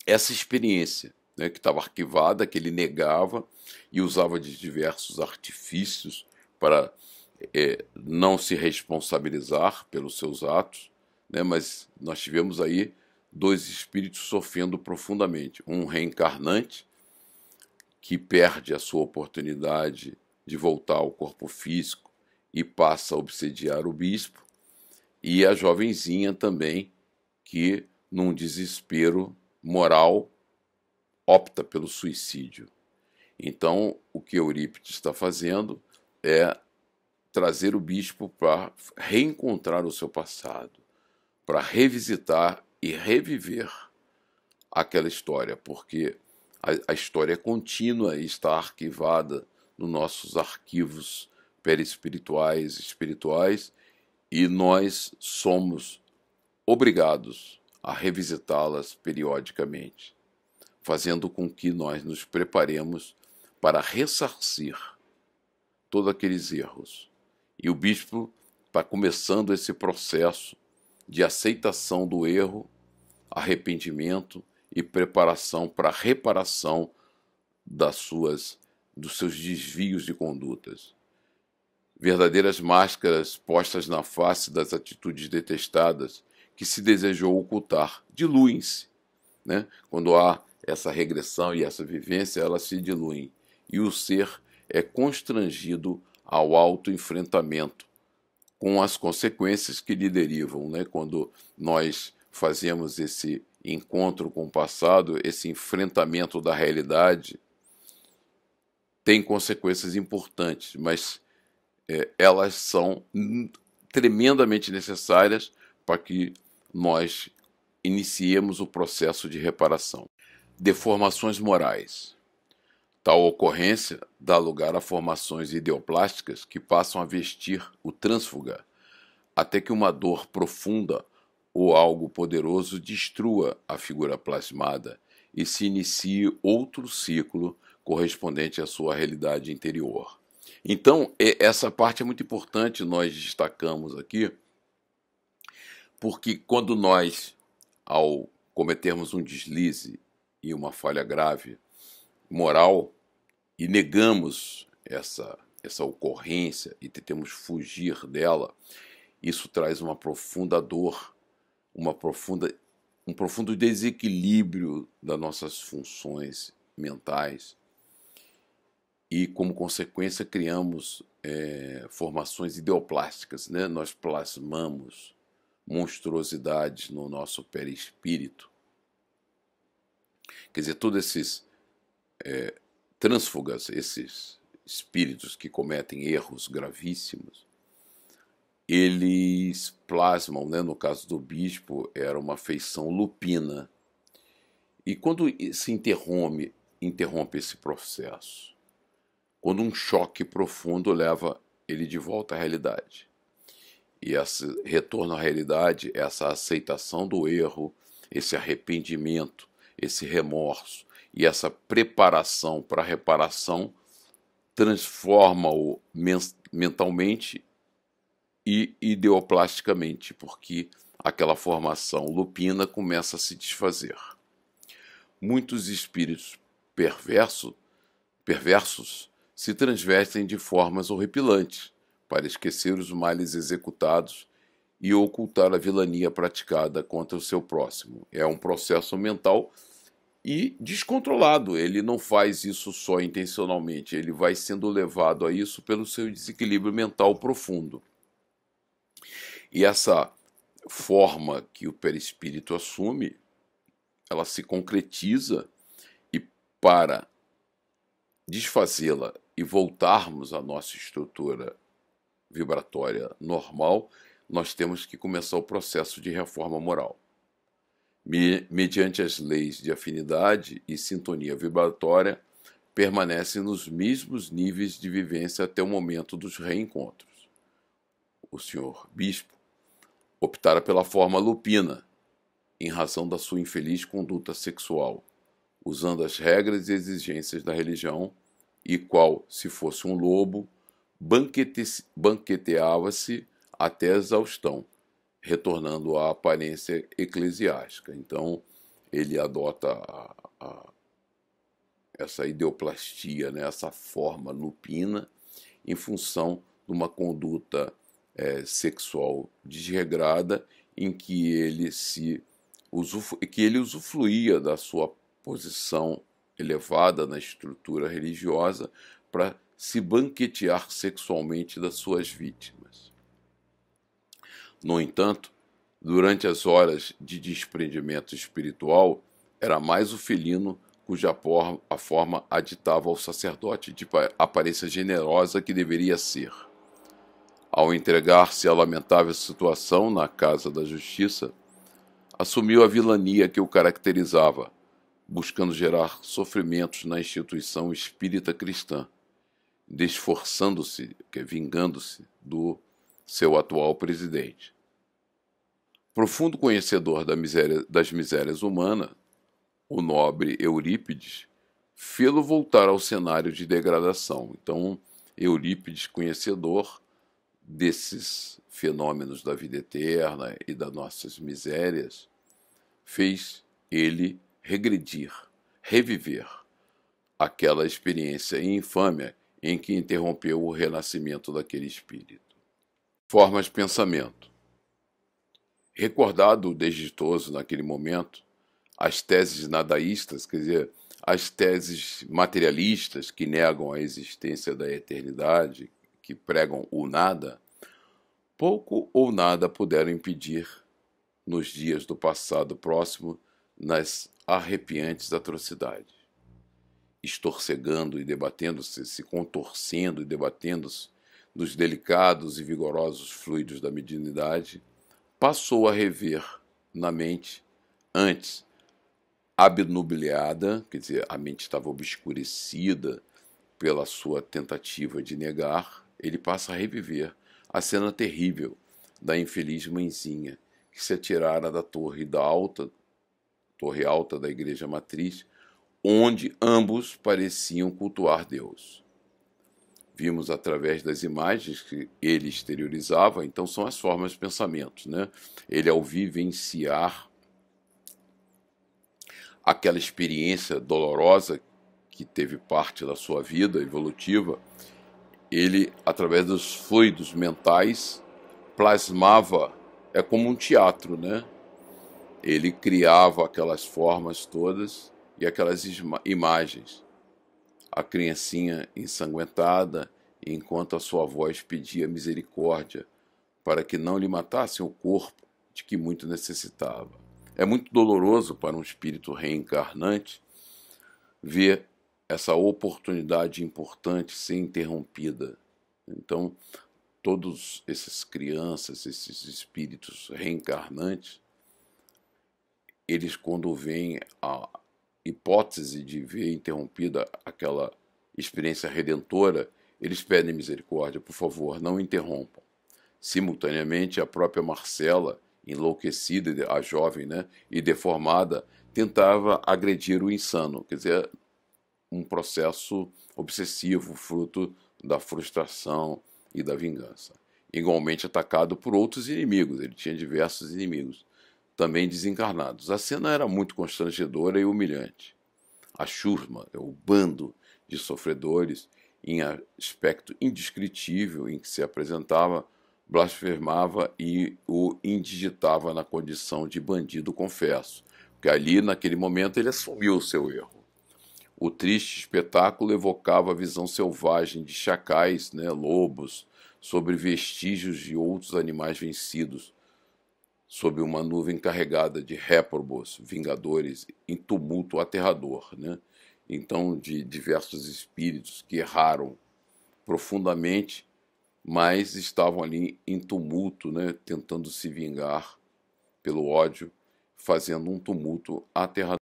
essa experiência, né, que estava arquivada, que ele negava e usava de diversos artifícios para não se responsabilizar pelos seus atos, né, mas nós tivemos aí dois espíritos sofrendo profundamente. Um reencarnante, que perde a sua oportunidade de voltar ao corpo físico e passa a obsediar o bispo, e a jovenzinha também, que, num desespero moral, opta pelo suicídio. Então, o que Eurípides está fazendo é trazer o bispo para reencontrar o seu passado, para revisitar e reviver aquela história, porque a história é contínua e está arquivada nos nossos arquivos perispirituais, espirituais, e nós somos obrigados a revisitá-las periodicamente, fazendo com que nós nos preparemos para ressarcir todos aqueles erros. E o bispo está começando esse processo de aceitação do erro, arrependimento e preparação para a reparação dos seus desvios de condutas. Verdadeiras máscaras postas na face das atitudes detestadas que se desejou ocultar diluem-se, né? Quando há essa regressão e essa vivência, elas se diluem, e o ser é constrangido ao autoenfrentamento com as consequências que lhe derivam, né? Quando nós fazemos esse encontro com o passado, esse enfrentamento da realidade, tem consequências importantes, mas elas são tremendamente necessárias para que nós iniciemos o processo de reparação. Deformações morais. Tal ocorrência dá lugar a formações ideoplásticas que passam a vestir o trânsfuga, até que uma dor profunda ou algo poderoso destrua a figura plasmada e se inicie outro ciclo correspondente à sua realidade interior. Então, essa parte é muito importante, nós destacamos aqui, porque quando nós, ao cometermos um deslize e uma falha grave moral, e negamos essa ocorrência e tentamos fugir dela, isso traz uma profunda dor, um profundo desequilíbrio das nossas funções mentais, e como consequência criamos formações ideoplásticas, né? Nós plasmamos monstruosidades no nosso perispírito. Quer dizer, todos esses trânsfugas, esses espíritos que cometem erros gravíssimos, eles plasmam, né? No caso do bispo, era uma feição lupina. E quando se interrompe esse processo, quando um choque profundo leva ele de volta à realidade, e esse retorno à realidade, essa aceitação do erro, esse arrependimento, esse remorso e essa preparação para a reparação, transforma-o mentalmente e ideoplasticamente, porque aquela formação lupina começa a se desfazer. Muitos espíritos perversos se transvestem de formas horripilantes para esquecer os males executados e ocultar a vilania praticada contra o seu próximo. É um processo mental e descontrolado. Ele não faz isso só intencionalmente, ele vai sendo levado a isso pelo seu desequilíbrio mental profundo. E essa forma que o perispírito assume, ela se concretiza, e para desfazê-la e voltarmos à nossa estrutura vibratória normal, nós temos que começar o processo de reforma moral. Mediante as leis de afinidade e sintonia vibratória, permanecem nos mesmos níveis de vivência até o momento dos reencontros. O senhor bispo optara pela forma lupina, em razão da sua infeliz conduta sexual, usando as regras e exigências da religião, e qual, se fosse um lobo, banqueteava-se até a exaustão, retornando à aparência eclesiástica. Então, ele adota essa ideoplastia, né, essa forma lupina, em função de uma conduta sexual desregrada, em que ele usufruía da sua posição elevada na estrutura religiosa para se banquetear sexualmente das suas vítimas. No entanto, durante as horas de desprendimento espiritual, era mais o felino cuja a forma aditava ao sacerdote de aparência generosa que deveria ser. Ao entregar-se à lamentável situação na casa da justiça, assumiu a vilania que o caracterizava, buscando gerar sofrimentos na instituição espírita cristã, desforçando-se, vingando-se do seu atual presidente. Profundo conhecedor das misérias humanas, o nobre Eurípides fê-lo voltar ao cenário de degradação. Então, Eurípides, conhecedor desses fenômenos da vida eterna e das nossas misérias, fez ele regredir, reviver aquela experiência infâmia em que interrompeu o renascimento daquele espírito. Formas de pensamento. Recordado desditoso naquele momento, as teses nadaístas, quer dizer, as teses materialistas que negam a existência da eternidade, que pregam o nada, pouco ou nada puderam impedir, nos dias do passado próximo, nas arrepiantes atrocidades. Estorcegando e debatendo-se, se contorcendo e debatendo-se nos delicados e vigorosos fluidos da mediunidade, passou a rever na mente, antes abnubileada, quer dizer, a mente estava obscurecida pela sua tentativa de negar, ele passa a reviver a cena terrível da infeliz mãezinha que se atirara da torre alta da igreja matriz, onde ambos pareciam cultuar Deus. Vimos através das imagens que ele exteriorizava, então são as formas de pensamento, né? Ele, ao vivenciar aquela experiência dolorosa que teve parte da sua vida evolutiva, ele, através dos fluidos mentais, plasmava, é como um teatro, né? Ele criava aquelas formas todas e aquelas imagens. A criancinha ensanguentada, enquanto a sua voz pedia misericórdia para que não lhe matassem o corpo de que muito necessitava. É muito doloroso para um espírito reencarnante ver essa oportunidade importante ser interrompida. Então, todos essas crianças, esses espíritos reencarnantes, eles, quando veem a hipótese de ver interrompida aquela experiência redentora, eles pedem misericórdia, por favor, não interrompam. Simultaneamente, a própria Marcela, enlouquecida, a jovem, né, e deformada, tentava agredir o insano, quer dizer, um processo obsessivo, fruto da frustração e da vingança. Igualmente atacado por outros inimigos, ele tinha diversos inimigos, também desencarnados. A cena era muito constrangedora e humilhante. A chusma, o bando de sofredores, em aspecto indescritível em que se apresentava, blasfemava e o indigitava na condição de bandido confesso, porque ali, naquele momento, ele assumiu o seu erro. O triste espetáculo evocava a visão selvagem de chacais, né, lobos, sobre vestígios de outros animais vencidos, sob uma nuvem carregada de réprobos, vingadores, em tumulto aterrador, né? Então, de diversos espíritos que erraram profundamente, mas estavam ali em tumulto, né? Tentando se vingar pelo ódio, fazendo um tumulto aterrador.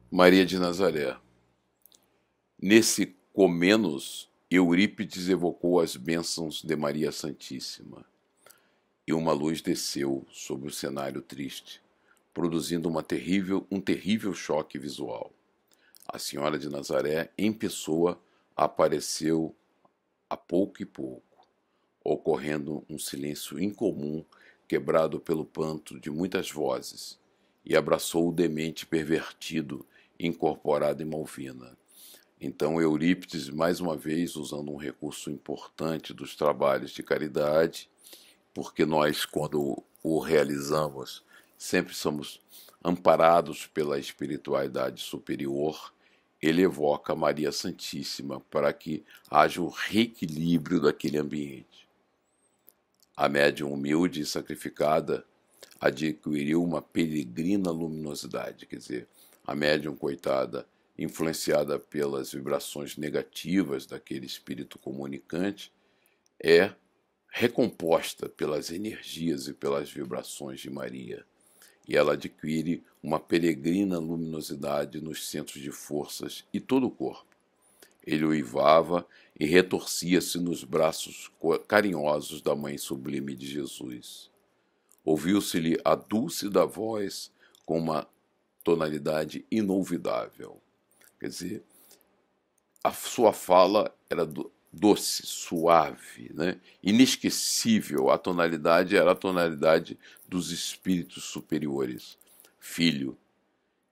Maria de Nazaré. Nesse Comenos, Eurípides evocou as bênçãos de Maria Santíssima, e uma luz desceu sobre o cenário triste, produzindo um terrível choque visual. A Senhora de Nazaré, em pessoa, apareceu a pouco e pouco, ocorrendo um silêncio incomum quebrado pelo pranto de muitas vozes, e abraçou o demente pervertido, incorporado em Malvina. Então Eurípides, mais uma vez, usando um recurso importante dos trabalhos de caridade, porque nós, quando o realizamos, sempre somos amparados pela espiritualidade superior, ele evoca Maria Santíssima para que haja o reequilíbrio daquele ambiente. A médium humilde e sacrificada adquiriu uma peregrina luminosidade, quer dizer, a médium coitada, influenciada pelas vibrações negativas daquele espírito comunicante, é recomposta pelas energias e pelas vibrações de Maria, e ela adquire uma peregrina luminosidade nos centros de forças e todo o corpo. Ele uivava e retorcia-se nos braços carinhosos da Mãe Sublime de Jesus. Ouviu-se-lhe a dúlcida voz com uma tonalidade inolvidável. Quer dizer, a sua fala era doce, suave, né? Inesquecível. A tonalidade era a tonalidade dos espíritos superiores. Filho,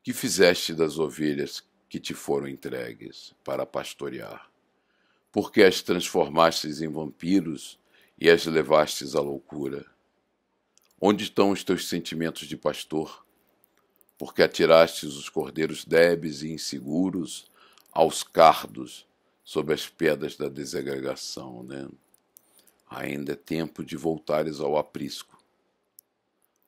que fizeste das ovelhas que te foram entregues para pastorear? Porque as transformastes em vampiros e as levastes à loucura? Onde estão os teus sentimentos de pastor? Porque atirastes os cordeiros débeis e inseguros aos cardos sob as pedras da desagregação, né? Ainda é tempo de voltares ao aprisco.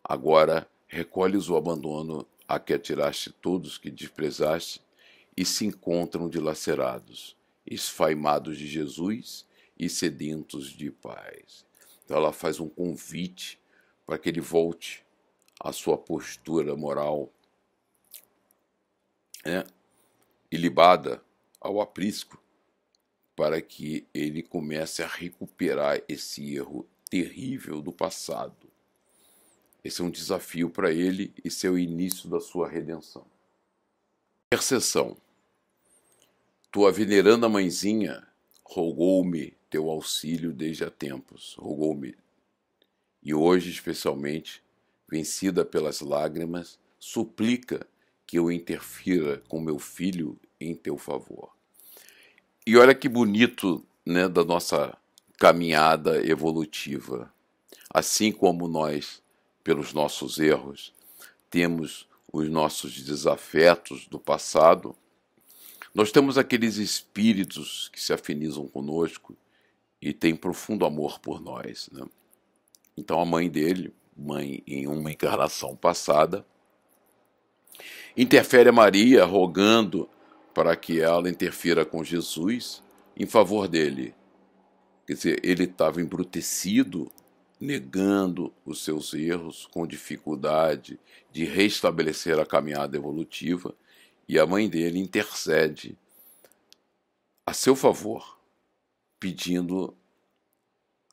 Agora recolhes o abandono a que atiraste todos que desprezaste e se encontram dilacerados, esfaimados de Jesus e sedentos de paz. Então ela faz um convite para que ele volte à sua postura moral, né, ilibada ao aprisco, para que ele comece a recuperar esse erro terrível do passado. Esse é um desafio para ele, esse é o início da sua redenção. Intercessão. Tua veneranda mãezinha rogou-me teu auxílio desde há tempos, rogou-me, e hoje especialmente, vencida pelas lágrimas, suplica que eu interfira com meu filho em teu favor. E olha que bonito, né, da nossa caminhada evolutiva. Assim como nós, pelos nossos erros, temos os nossos desafetos do passado, nós temos aqueles espíritos que se afinizam conosco e têm profundo amor por nós, né? Então a mãe dele, mãe em uma encarnação passada, interfere a Maria rogando para que ela interfira com Jesus em favor dele. Quer dizer, ele estava embrutecido, negando os seus erros, com dificuldade de restabelecer a caminhada evolutiva, e a mãe dele intercede a seu favor, pedindo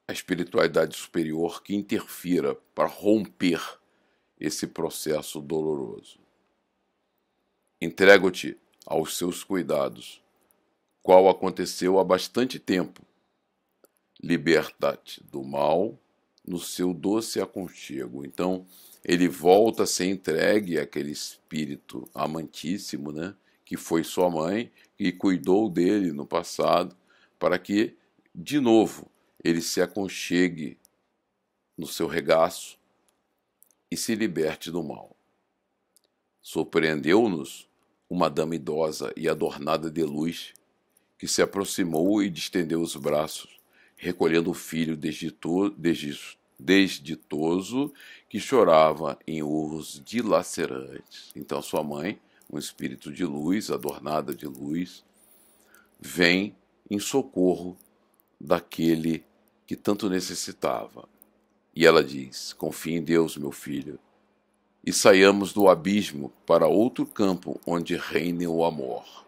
a espiritualidade superior que interfira para romper esse processo doloroso. Entrego-te aos seus cuidados, qual aconteceu há bastante tempo. Liberta-te do mal no seu doce aconchego. Então, ele volta a ser entregue àquele espírito amantíssimo, né, que foi sua mãe, que cuidou dele no passado, para que, de novo, ele se aconchegue no seu regaço e se liberte do mal. Surpreendeu-nos uma dama idosa e adornada de luz, que se aproximou e distendeu os braços, recolhendo o filho desditoso que chorava em urros dilacerantes. Então sua mãe, um espírito de luz, adornada de luz, vem em socorro daquele que tanto necessitava. E ela diz: confie em Deus, meu filho, e saiamos do abismo para outro campo onde reine o amor.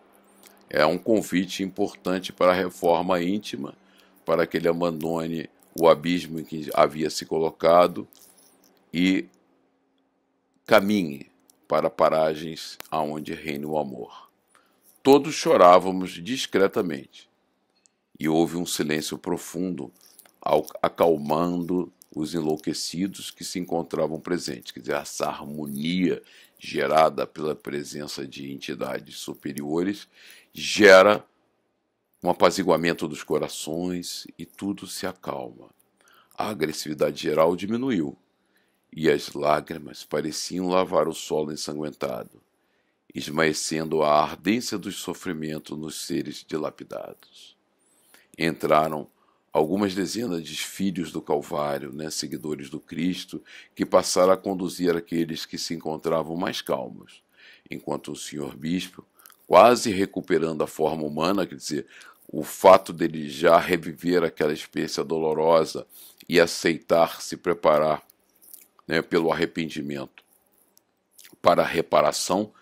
É um convite importante para a reforma íntima, para que ele abandone o abismo em que havia se colocado e caminhe para paragens aonde reine o amor. Todos chorávamos discretamente, e houve um silêncio profundo, acalmando os enlouquecidos que se encontravam presentes. Quer dizer, essa harmonia gerada pela presença de entidades superiores gera um apaziguamento dos corações e tudo se acalma. A agressividade geral diminuiu e as lágrimas pareciam lavar o solo ensanguentado, esmaecendo a ardência dos sofrimentos nos seres dilapidados. Entraram algumas dezenas de filhos do Calvário, seguidores do Cristo, que passaram a conduzir aqueles que se encontravam mais calmos, enquanto o senhor bispo, quase recuperando a forma humana, quer dizer, o fato dele já reviver aquela experiência dolorosa e aceitar se preparar pelo arrependimento para a reparação,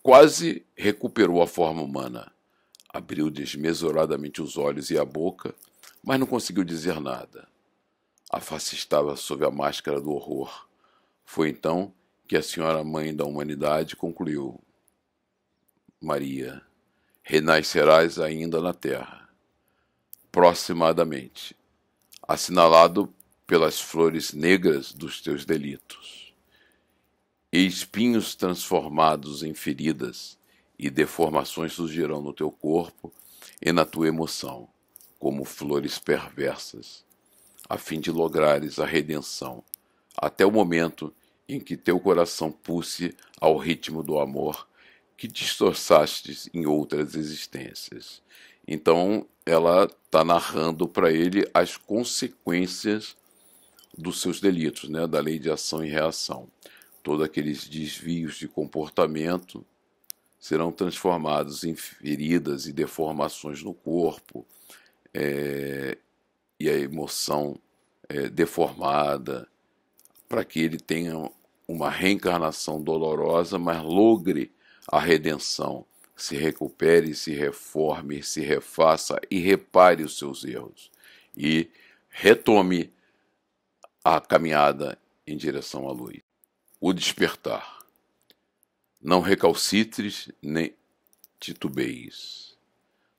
quase recuperou a forma humana. Abriu desmesuradamente os olhos e a boca, mas não conseguiu dizer nada. A face estava sob a máscara do horror. Foi então que a Senhora Mãe da Humanidade concluiu: Maria, renascerás ainda na terra, proximadamente, assinalado pelas flores negras dos teus delitos, e espinhos transformados em feridas e deformações surgirão no teu corpo e na tua emoção, como flores perversas, a fim de lograres a redenção, até o momento em que teu coração pulse ao ritmo do amor que distorçastes em outras existências. Então, ela está narrando para ele as consequências dos seus delitos, da lei de ação e reação. Todos aqueles desvios de comportamento serão transformados em feridas e deformações no corpo, e a emoção deformada, para que ele tenha uma reencarnação dolorosa, mas logre a redenção, se recupere, se reforme, se refaça e repare os seus erros e retome a caminhada em direção à luz. O despertar. Não recalcitres nem titubeis.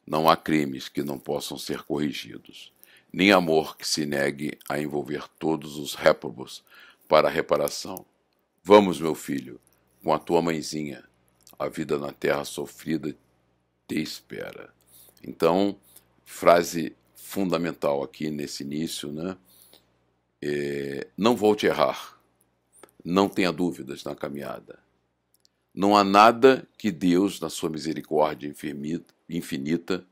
Não há crimes que não possam ser corrigidos, nem amor que se negue a envolver todos os réprobos para a reparação. Vamos, meu filho, com a tua mãezinha. A vida na terra sofrida te espera. Então, frase fundamental aqui nesse início, não volte a errar. Não tenha dúvidas na caminhada. Não há nada que Deus, na sua misericórdia infinita,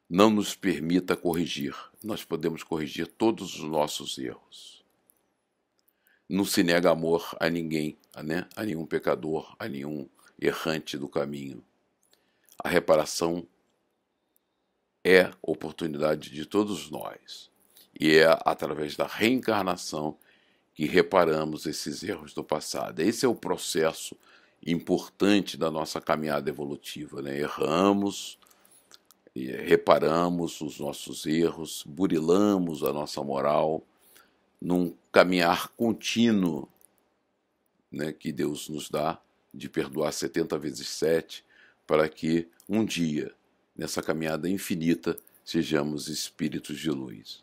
não nos permita corrigir. Nós podemos corrigir todos os nossos erros. Não se nega amor a ninguém, a nenhum pecador, a nenhum errante do caminho. A reparação é oportunidade de todos nós. E é através da reencarnação que reparamos esses erros do passado. Esse é o processo importante da nossa caminhada evolutiva. Erramos, reparamos os nossos erros, burilamos a nossa moral num caminhar contínuo que Deus nos dá, de perdoar 70 vezes 7, para que um dia, nessa caminhada infinita, sejamos espíritos de luz.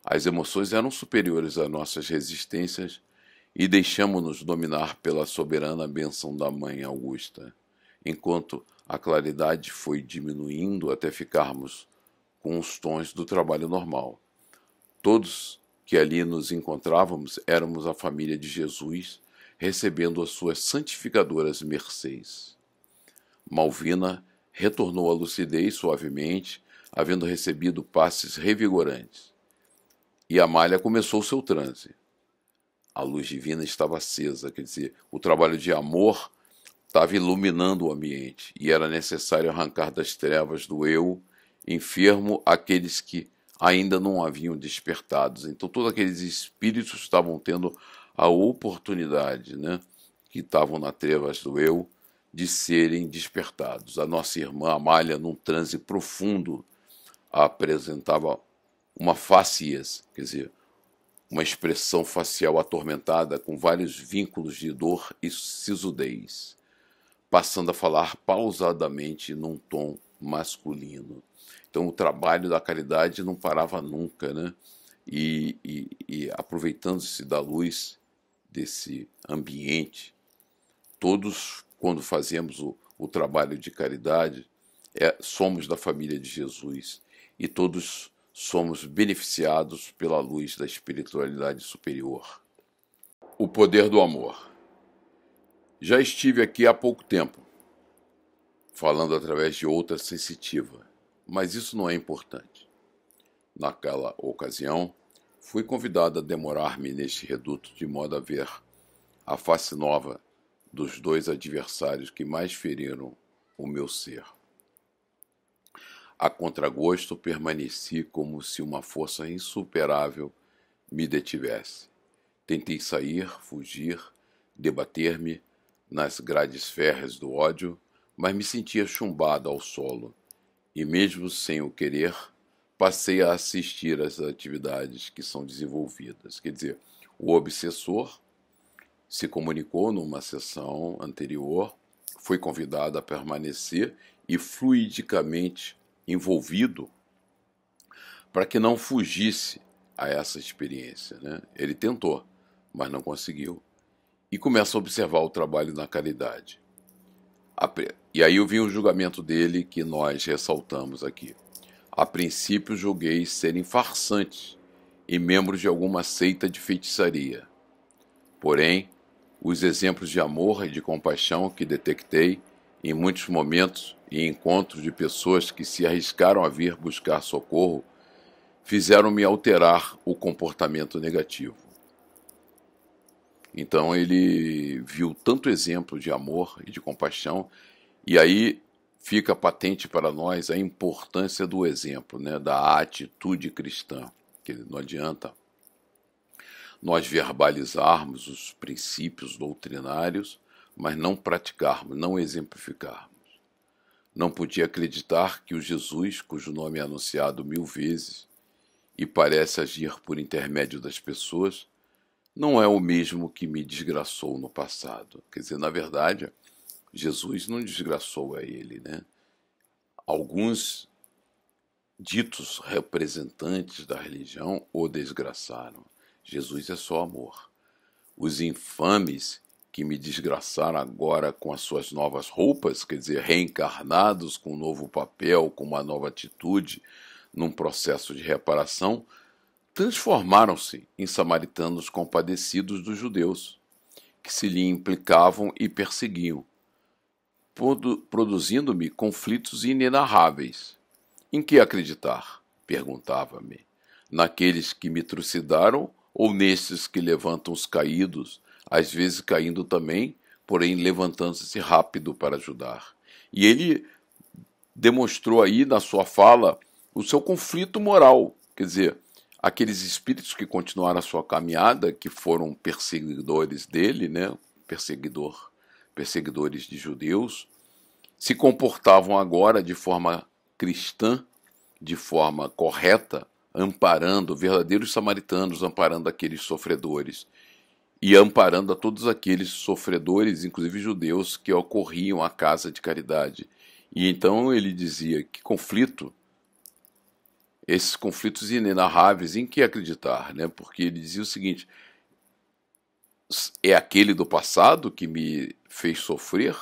As emoções eram superiores às nossas resistências e deixamo-nos dominar pela soberana bênção da Mãe Augusta, enquanto a claridade foi diminuindo até ficarmos com os tons do trabalho normal. Todos que ali nos encontrávamos éramos a família de Jesus, recebendo as suas santificadoras mercês. Malvina retornou à lucidez suavemente, havendo recebido passes revigorantes. E Amália começou seu transe. A luz divina estava acesa, quer dizer, o trabalho de amor estava iluminando o ambiente, e era necessário arrancar das trevas do eu enfermo aqueles que ainda não haviam despertados. Então todos aqueles espíritos estavam tendo a oportunidade, que estavam nas trevas do eu, de serem despertados. A nossa irmã Amália, num transe profundo, apresentava uma faciez, quer dizer, uma expressão facial atormentada com vários vínculos de dor e sisudez, passando a falar pausadamente num tom masculino. Então o trabalho da caridade não parava nunca, e aproveitando-se da luz desse ambiente, todos, quando fazemos o trabalho de caridade, somos da família de Jesus e todos somos beneficiados pela luz da espiritualidade superior. O poder do amor. Já estive aqui há pouco tempo, falando através de outra sensitiva, mas isso não é importante. Naquela ocasião, fui convidado a demorar-me neste reduto de modo a ver a face nova dos dois adversários que mais feriram o meu ser. A contragosto permaneci como se uma força insuperável me detivesse. Tentei sair, fugir, debater-me nas grades férreas do ódio, mas me sentia chumbado ao solo, e mesmo sem o querer, passei a assistir às atividades que são desenvolvidas. Quer dizer, o obsessor se comunicou numa sessão anterior, foi convidado a permanecer e fluidicamente envolvido para que não fugisse a essa experiência, né? Ele tentou, mas não conseguiu. E começa a observar o trabalho na caridade. E aí eu vi o julgamento dele que nós ressaltamos aqui. A princípio julguei serem farsantes e membros de alguma seita de feitiçaria. Porém, os exemplos de amor e de compaixão que detectei em muitos momentos e encontros de pessoas que se arriscaram a vir buscar socorro fizeram-me alterar o comportamento negativo. Então ele viu tanto exemplo de amor e de compaixão, e aí fica patente para nós a importância do exemplo, né, da atitude cristã, que não adianta nós verbalizarmos os princípios doutrinários, mas não praticarmos, não exemplificarmos. Não podia acreditar que o Jesus, cujo nome é anunciado 1000 vezes e parece agir por intermédio das pessoas, não é o mesmo que me desgraçou no passado. Quer dizer, na verdade, Jesus não desgraçou a ele, né? Alguns ditos representantes da religião o desgraçaram. Jesus é só amor. Os infames que me desgraçaram agora com as suas novas roupas, quer dizer, reencarnados com um novo papel, com uma nova atitude, num processo de reparação, transformaram-se em samaritanos compadecidos dos judeus, que se lhe implicavam e perseguiam, produzindo-me conflitos inenarráveis. Em que acreditar? Perguntava-me. Naqueles que me trucidaram ou nesses que levantam os caídos, às vezes caindo também, porém levantando-se rápido para ajudar? E ele demonstrou aí na sua fala o seu conflito moral, quer dizer, aqueles espíritos que continuaram a sua caminhada, que foram perseguidores dele, né, perseguidores de judeus, se comportavam agora de forma cristã, de forma correta, amparando verdadeiros samaritanos, amparando aqueles sofredores e amparando a todos aqueles sofredores, inclusive judeus, que ocorriam à casa de caridade. E então ele dizia que conflito, esses conflitos inenarráveis, em que acreditar, né? Porque ele dizia o seguinte: é aquele do passado que me fez sofrer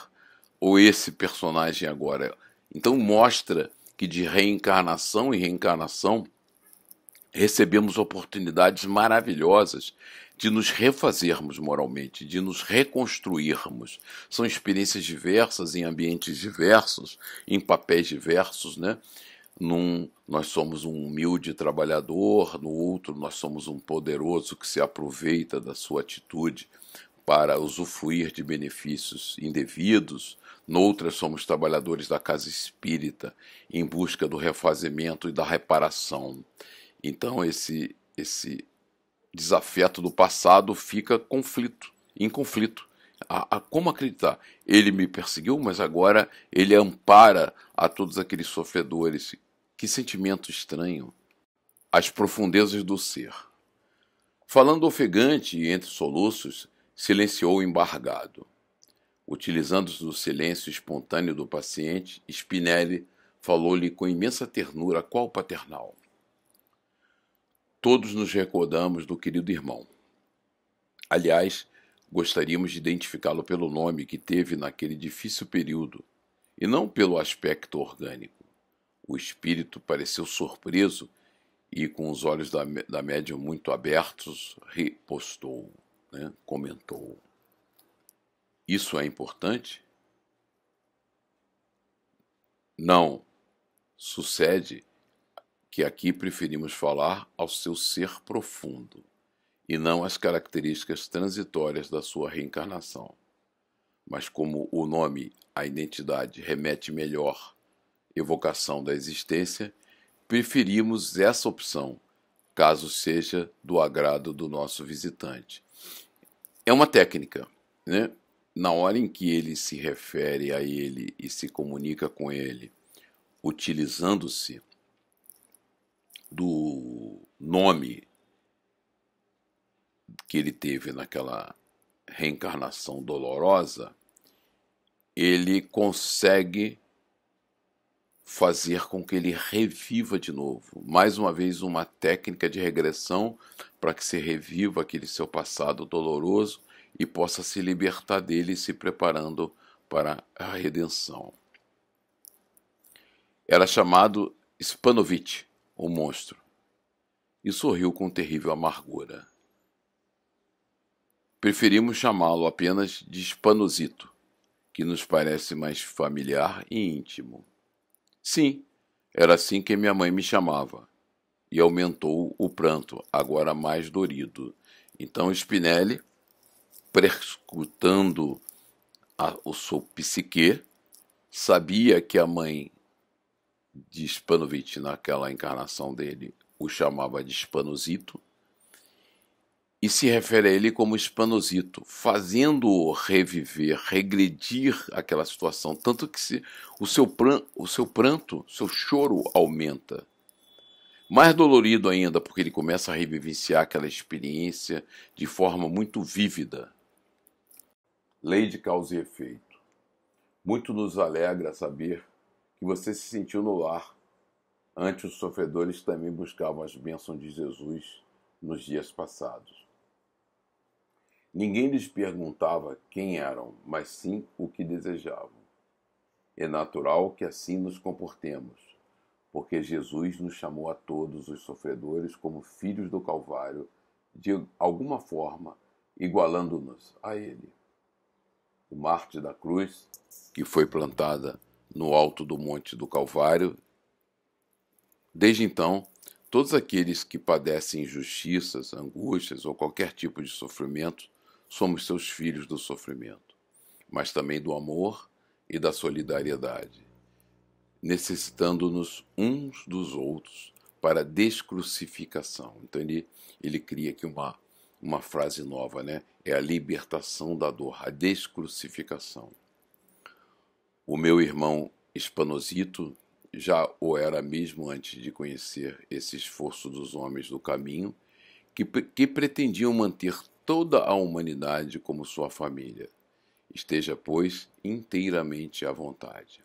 ou esse personagem agora? Então mostra que de reencarnação em reencarnação recebemos oportunidades maravilhosas de nos refazermos moralmente, de nos reconstruirmos. São experiências diversas, em ambientes diversos, em papéis diversos, né? Nós somos um humilde trabalhador, no outro nós somos um poderoso que se aproveita da sua atitude para usufruir de benefícios indevidos. Noutras somos trabalhadores da casa espírita em busca do refazimento e da reparação. Então esse desafeto do passado fica em conflito. Como acreditar? Ele me perseguiu, mas agora ele ampara a todos aqueles sofredores. Que sentimento estranho. As profundezas do ser. Falando ofegante e entre soluços, silenciou o embargado. Utilizando-se do silêncio espontâneo do paciente, Spinelli falou-lhe com imensa ternura, qual paternal. todos nos recordamos do querido irmão. Aliás, gostaríamos de identificá-lo pelo nome que teve naquele difícil período, e não pelo aspecto orgânico. O espírito pareceu surpreso e, com os olhos da médium muito abertos, repostou, né? Comentou. Isso é importante? Não. Sucede que aqui preferimos falar ao seu ser profundo, e não às características transitórias da sua reencarnação. Mas como o nome, a identidade, remete melhor evocação da existência, preferimos essa opção, caso seja do agrado do nosso visitante. É uma técnica, né? Na hora em que ele se refere a ele e se comunica com ele, utilizando-se do nome que ele teve naquela reencarnação dolorosa, ele consegue fazer com que ele reviva de novo. Mais uma vez, uma técnica de regressão para que se reviva aquele seu passado doloroso e possa se libertar dele, se preparando para a redenção. Era chamado Spanovich, o monstro, e sorriu com terrível amargura. Preferimos chamá-lo apenas de Spanosito, que nos parece mais familiar e íntimo. Sim, era assim que minha mãe me chamava, e aumentou o pranto, agora mais dorido. Então Spinelli, prescrutando o seu psique, sabia que a mãe de Spanovich, naquela encarnação dele, o chamava de Spanosito, e se refere a ele como Spanosito, fazendo-o reviver, regredir aquela situação, tanto que o seu pranto, seu choro aumenta. Mais dolorido ainda, porque ele começa a revivenciar aquela experiência de forma muito vívida. Lei de causa e efeito. Muito nos alegra saber que você se sentiu no lar. Antes, os sofredores também buscavam as bênçãos de Jesus nos dias passados. Ninguém lhes perguntava quem eram, mas sim o que desejavam. É natural que assim nos comportemos, porque Jesus nos chamou a todos os sofredores como filhos do Calvário, de alguma forma igualando-nos a Ele. O mártir da cruz, que foi plantada no alto do monte do Calvário, desde então, todos aqueles que padecem injustiças, angústias ou qualquer tipo de sofrimento, somos seus filhos do sofrimento, mas também do amor e da solidariedade, necessitando-nos uns dos outros para a descrucificação. Então ele cria aqui uma frase nova, né? É a libertação da dor, a descrucificação. O meu irmão Spanosito já o era mesmo antes de conhecer esse esforço dos homens do caminho, que pretendiam manter toda a humanidade como sua família. Esteja, pois, inteiramente à vontade.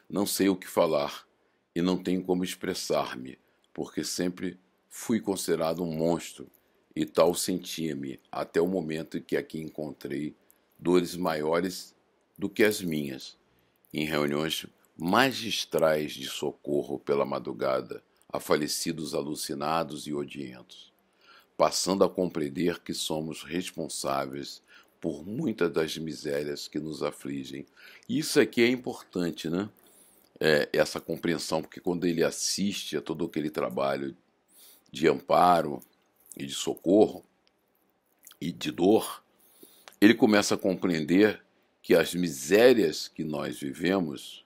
Não sei o que falar e não tenho como expressar-me, porque sempre fui considerado um monstro e tal sentia-me até o momento em que aqui encontrei dores maiores do que as minhas, em reuniões magistrais de socorro pela madrugada a falecidos alucinados e odientos, passando a compreender que somos responsáveis por muitas das misérias que nos afligem. Isso aqui é importante, né? Essa compreensão, porque quando ele assiste a todo aquele trabalho de amparo e de socorro e de dor, ele começa a compreender que as misérias que nós vivemos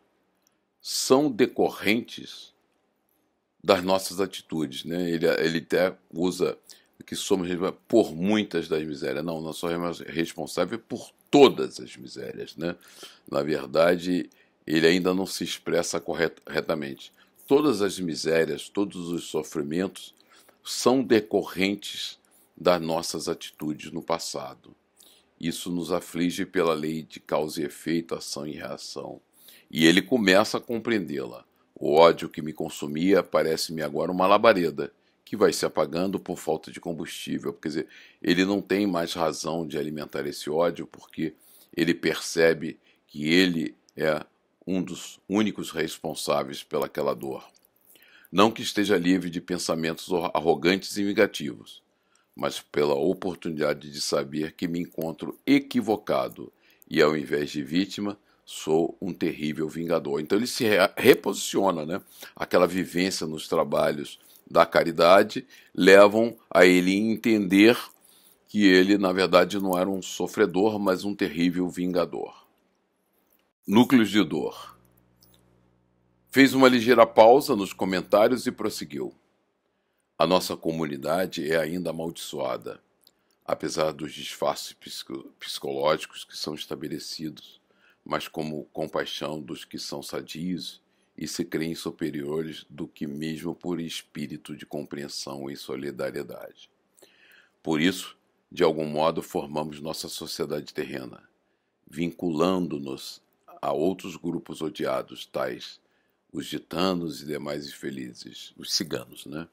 são decorrentes das nossas atitudes, né? Ele até usa que somos por muitas das misérias. Não, nós somos responsáveis por todas as misérias, né? Na verdade, ele ainda não se expressa corretamente. Todas as misérias, todos os sofrimentos são decorrentes das nossas atitudes no passado. Isso nos aflige pela lei de causa e efeito, ação e reação. E ele começa a compreendê-la. O ódio que me consumia parece-me agora uma labareda que vai se apagando por falta de combustível. Quer dizer, ele não tem mais razão de alimentar esse ódio porque ele percebe que ele é um dos únicos responsáveis pelaquela dor. Não que esteja livre de pensamentos arrogantes e vingativos, mas pela oportunidade de saber que me encontro equivocado e, ao invés de vítima, sou um terrível vingador. Então ele se reposiciona, né? Aquela vivência nos trabalhos da caridade levam a ele entender que ele, na verdade, não era um sofredor, mas um terrível vingador. Núcleos de dor. Fez uma ligeira pausa nos comentários e prosseguiu. A nossa comunidade é ainda amaldiçoada, apesar dos disfarces psicológicos que são estabelecidos, mas como compaixão dos que são sadios e se creem superiores do que mesmo por espírito de compreensão e solidariedade. Por isso, de algum modo, formamos nossa sociedade terrena, vinculando-nos a outros grupos odiados, tais os gitanos e demais infelizes, os ciganos, né?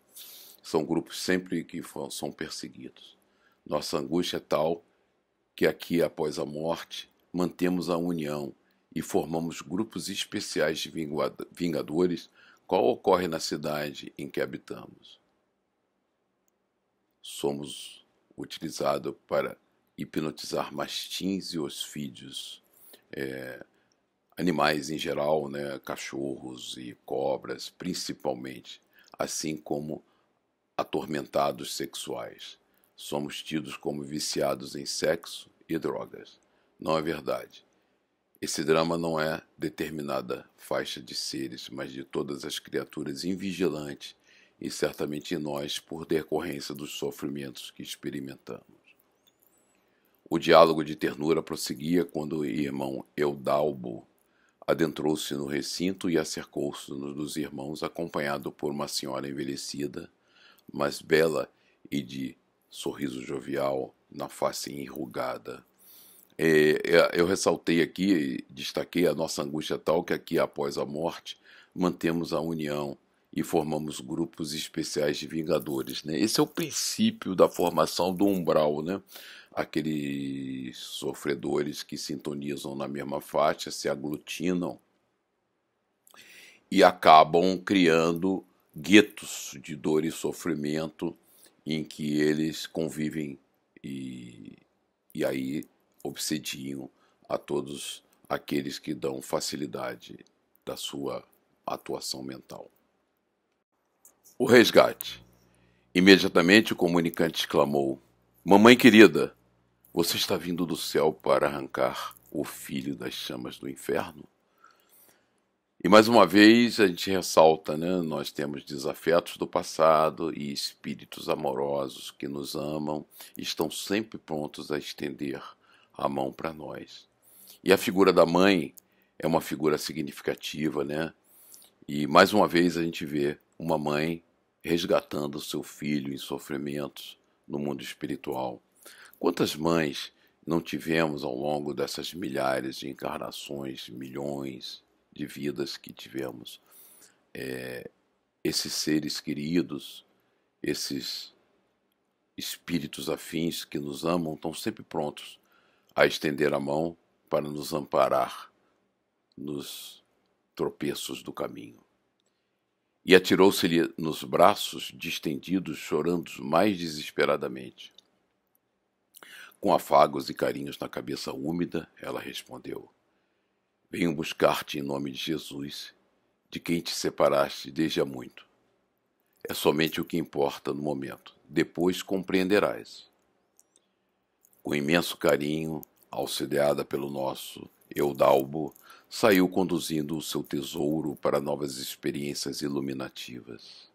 São grupos sempre que são perseguidos. Nossa angústia é tal que aqui, após a morte, mantemos a união e formamos grupos especiais de vingadores, qual ocorre na cidade em que habitamos. Somos utilizados para hipnotizar mastins e hospídeos, animais em geral, né, cachorros e cobras, principalmente, assim como atormentados sexuais. Somos tidos como viciados em sexo e drogas. Não é verdade. Esse drama não é determinada faixa de seres, mas de todas as criaturas invigilantes e certamente em nós por decorrência dos sofrimentos que experimentamos. O diálogo de ternura prosseguia quando o irmão Eudalbo adentrou-se no recinto e acercou-se dos irmãos, acompanhado por uma senhora envelhecida, mas bela e de sorriso jovial, na face enrugada. Eu ressaltei aqui, destaquei a nossa angústia tal que aqui, após a morte, mantemos a união e formamos grupos especiais de vingadores, né? Esse é o princípio da formação do umbral, né? Aqueles sofredores que sintonizam na mesma faixa, se aglutinam e acabam criando guetos de dor e sofrimento em que eles convivem e aí obsediam a todos aqueles que dão facilidade da sua atuação mental. O resgate. Imediatamente o comunicante exclamou: "Mamãe querida, você está vindo do céu para arrancar o filho das chamas do inferno?" E mais uma vez a gente ressalta, né? Nós temos desafetos do passado e espíritos amorosos que nos amam e estão sempre prontos a estender a mão para nós. E a figura da mãe é uma figura significativa, né? E mais uma vez a gente vê uma mãe resgatando o seu filho em sofrimentos no mundo espiritual. Quantas mães não tivemos ao longo dessas milhares de encarnações, milhões de vidas que tivemos? Esses seres queridos, esses espíritos afins que nos amam, estão sempre prontos a estender a mão para nos amparar nos tropeços do caminho. E atirou-se-lhe nos braços distendidos, chorando mais desesperadamente. Com afagos e carinhos na cabeça úmida, ela respondeu: "Venho buscar-te em nome de Jesus, de quem te separaste desde há muito. É somente o que importa no momento. Depois compreenderás." Com imenso carinho, auxiliada pelo nosso Eudalbo, saiu conduzindo o seu tesouro para novas experiências iluminativas.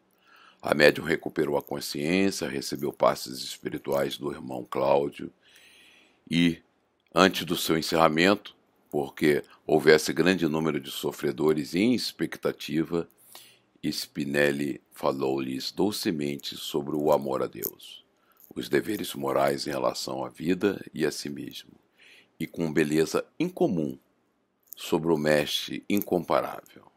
A médium recuperou a consciência, recebeu passes espirituais do irmão Cláudio e, antes do seu encerramento, porque houvesse grande número de sofredores em expectativa, Spinelli falou-lhes docemente sobre o amor a Deus, os deveres morais em relação à vida e a si mesmo, e com beleza incomum sobre o mestre incomparável.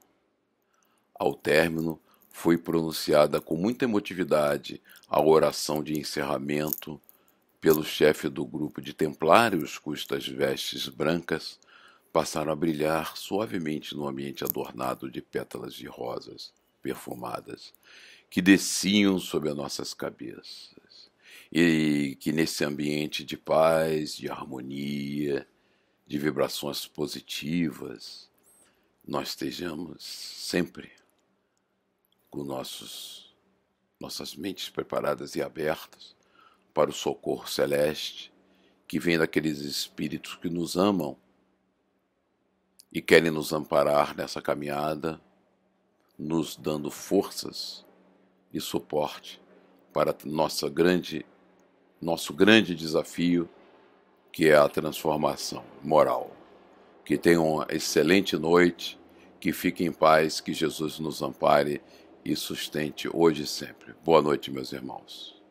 Ao término, foi pronunciada com muita emotividade a oração de encerramento pelo chefe do grupo de templários, cujas vestes brancas passaram a brilhar suavemente no ambiente adornado de pétalas de rosas perfumadas que desciam sobre as nossas cabeças. E que nesse ambiente de paz, de harmonia, de vibrações positivas, nós estejamos sempre com nossas mentes preparadas e abertas para o socorro celeste que vem daqueles espíritos que nos amam e querem nos amparar nessa caminhada, nos dando forças e suporte para nosso grande desafio, que é a transformação moral. Que tenham uma excelente noite, que fiquem em paz, que Jesus nos ampare e sustente hoje e sempre. Boa noite, meus irmãos.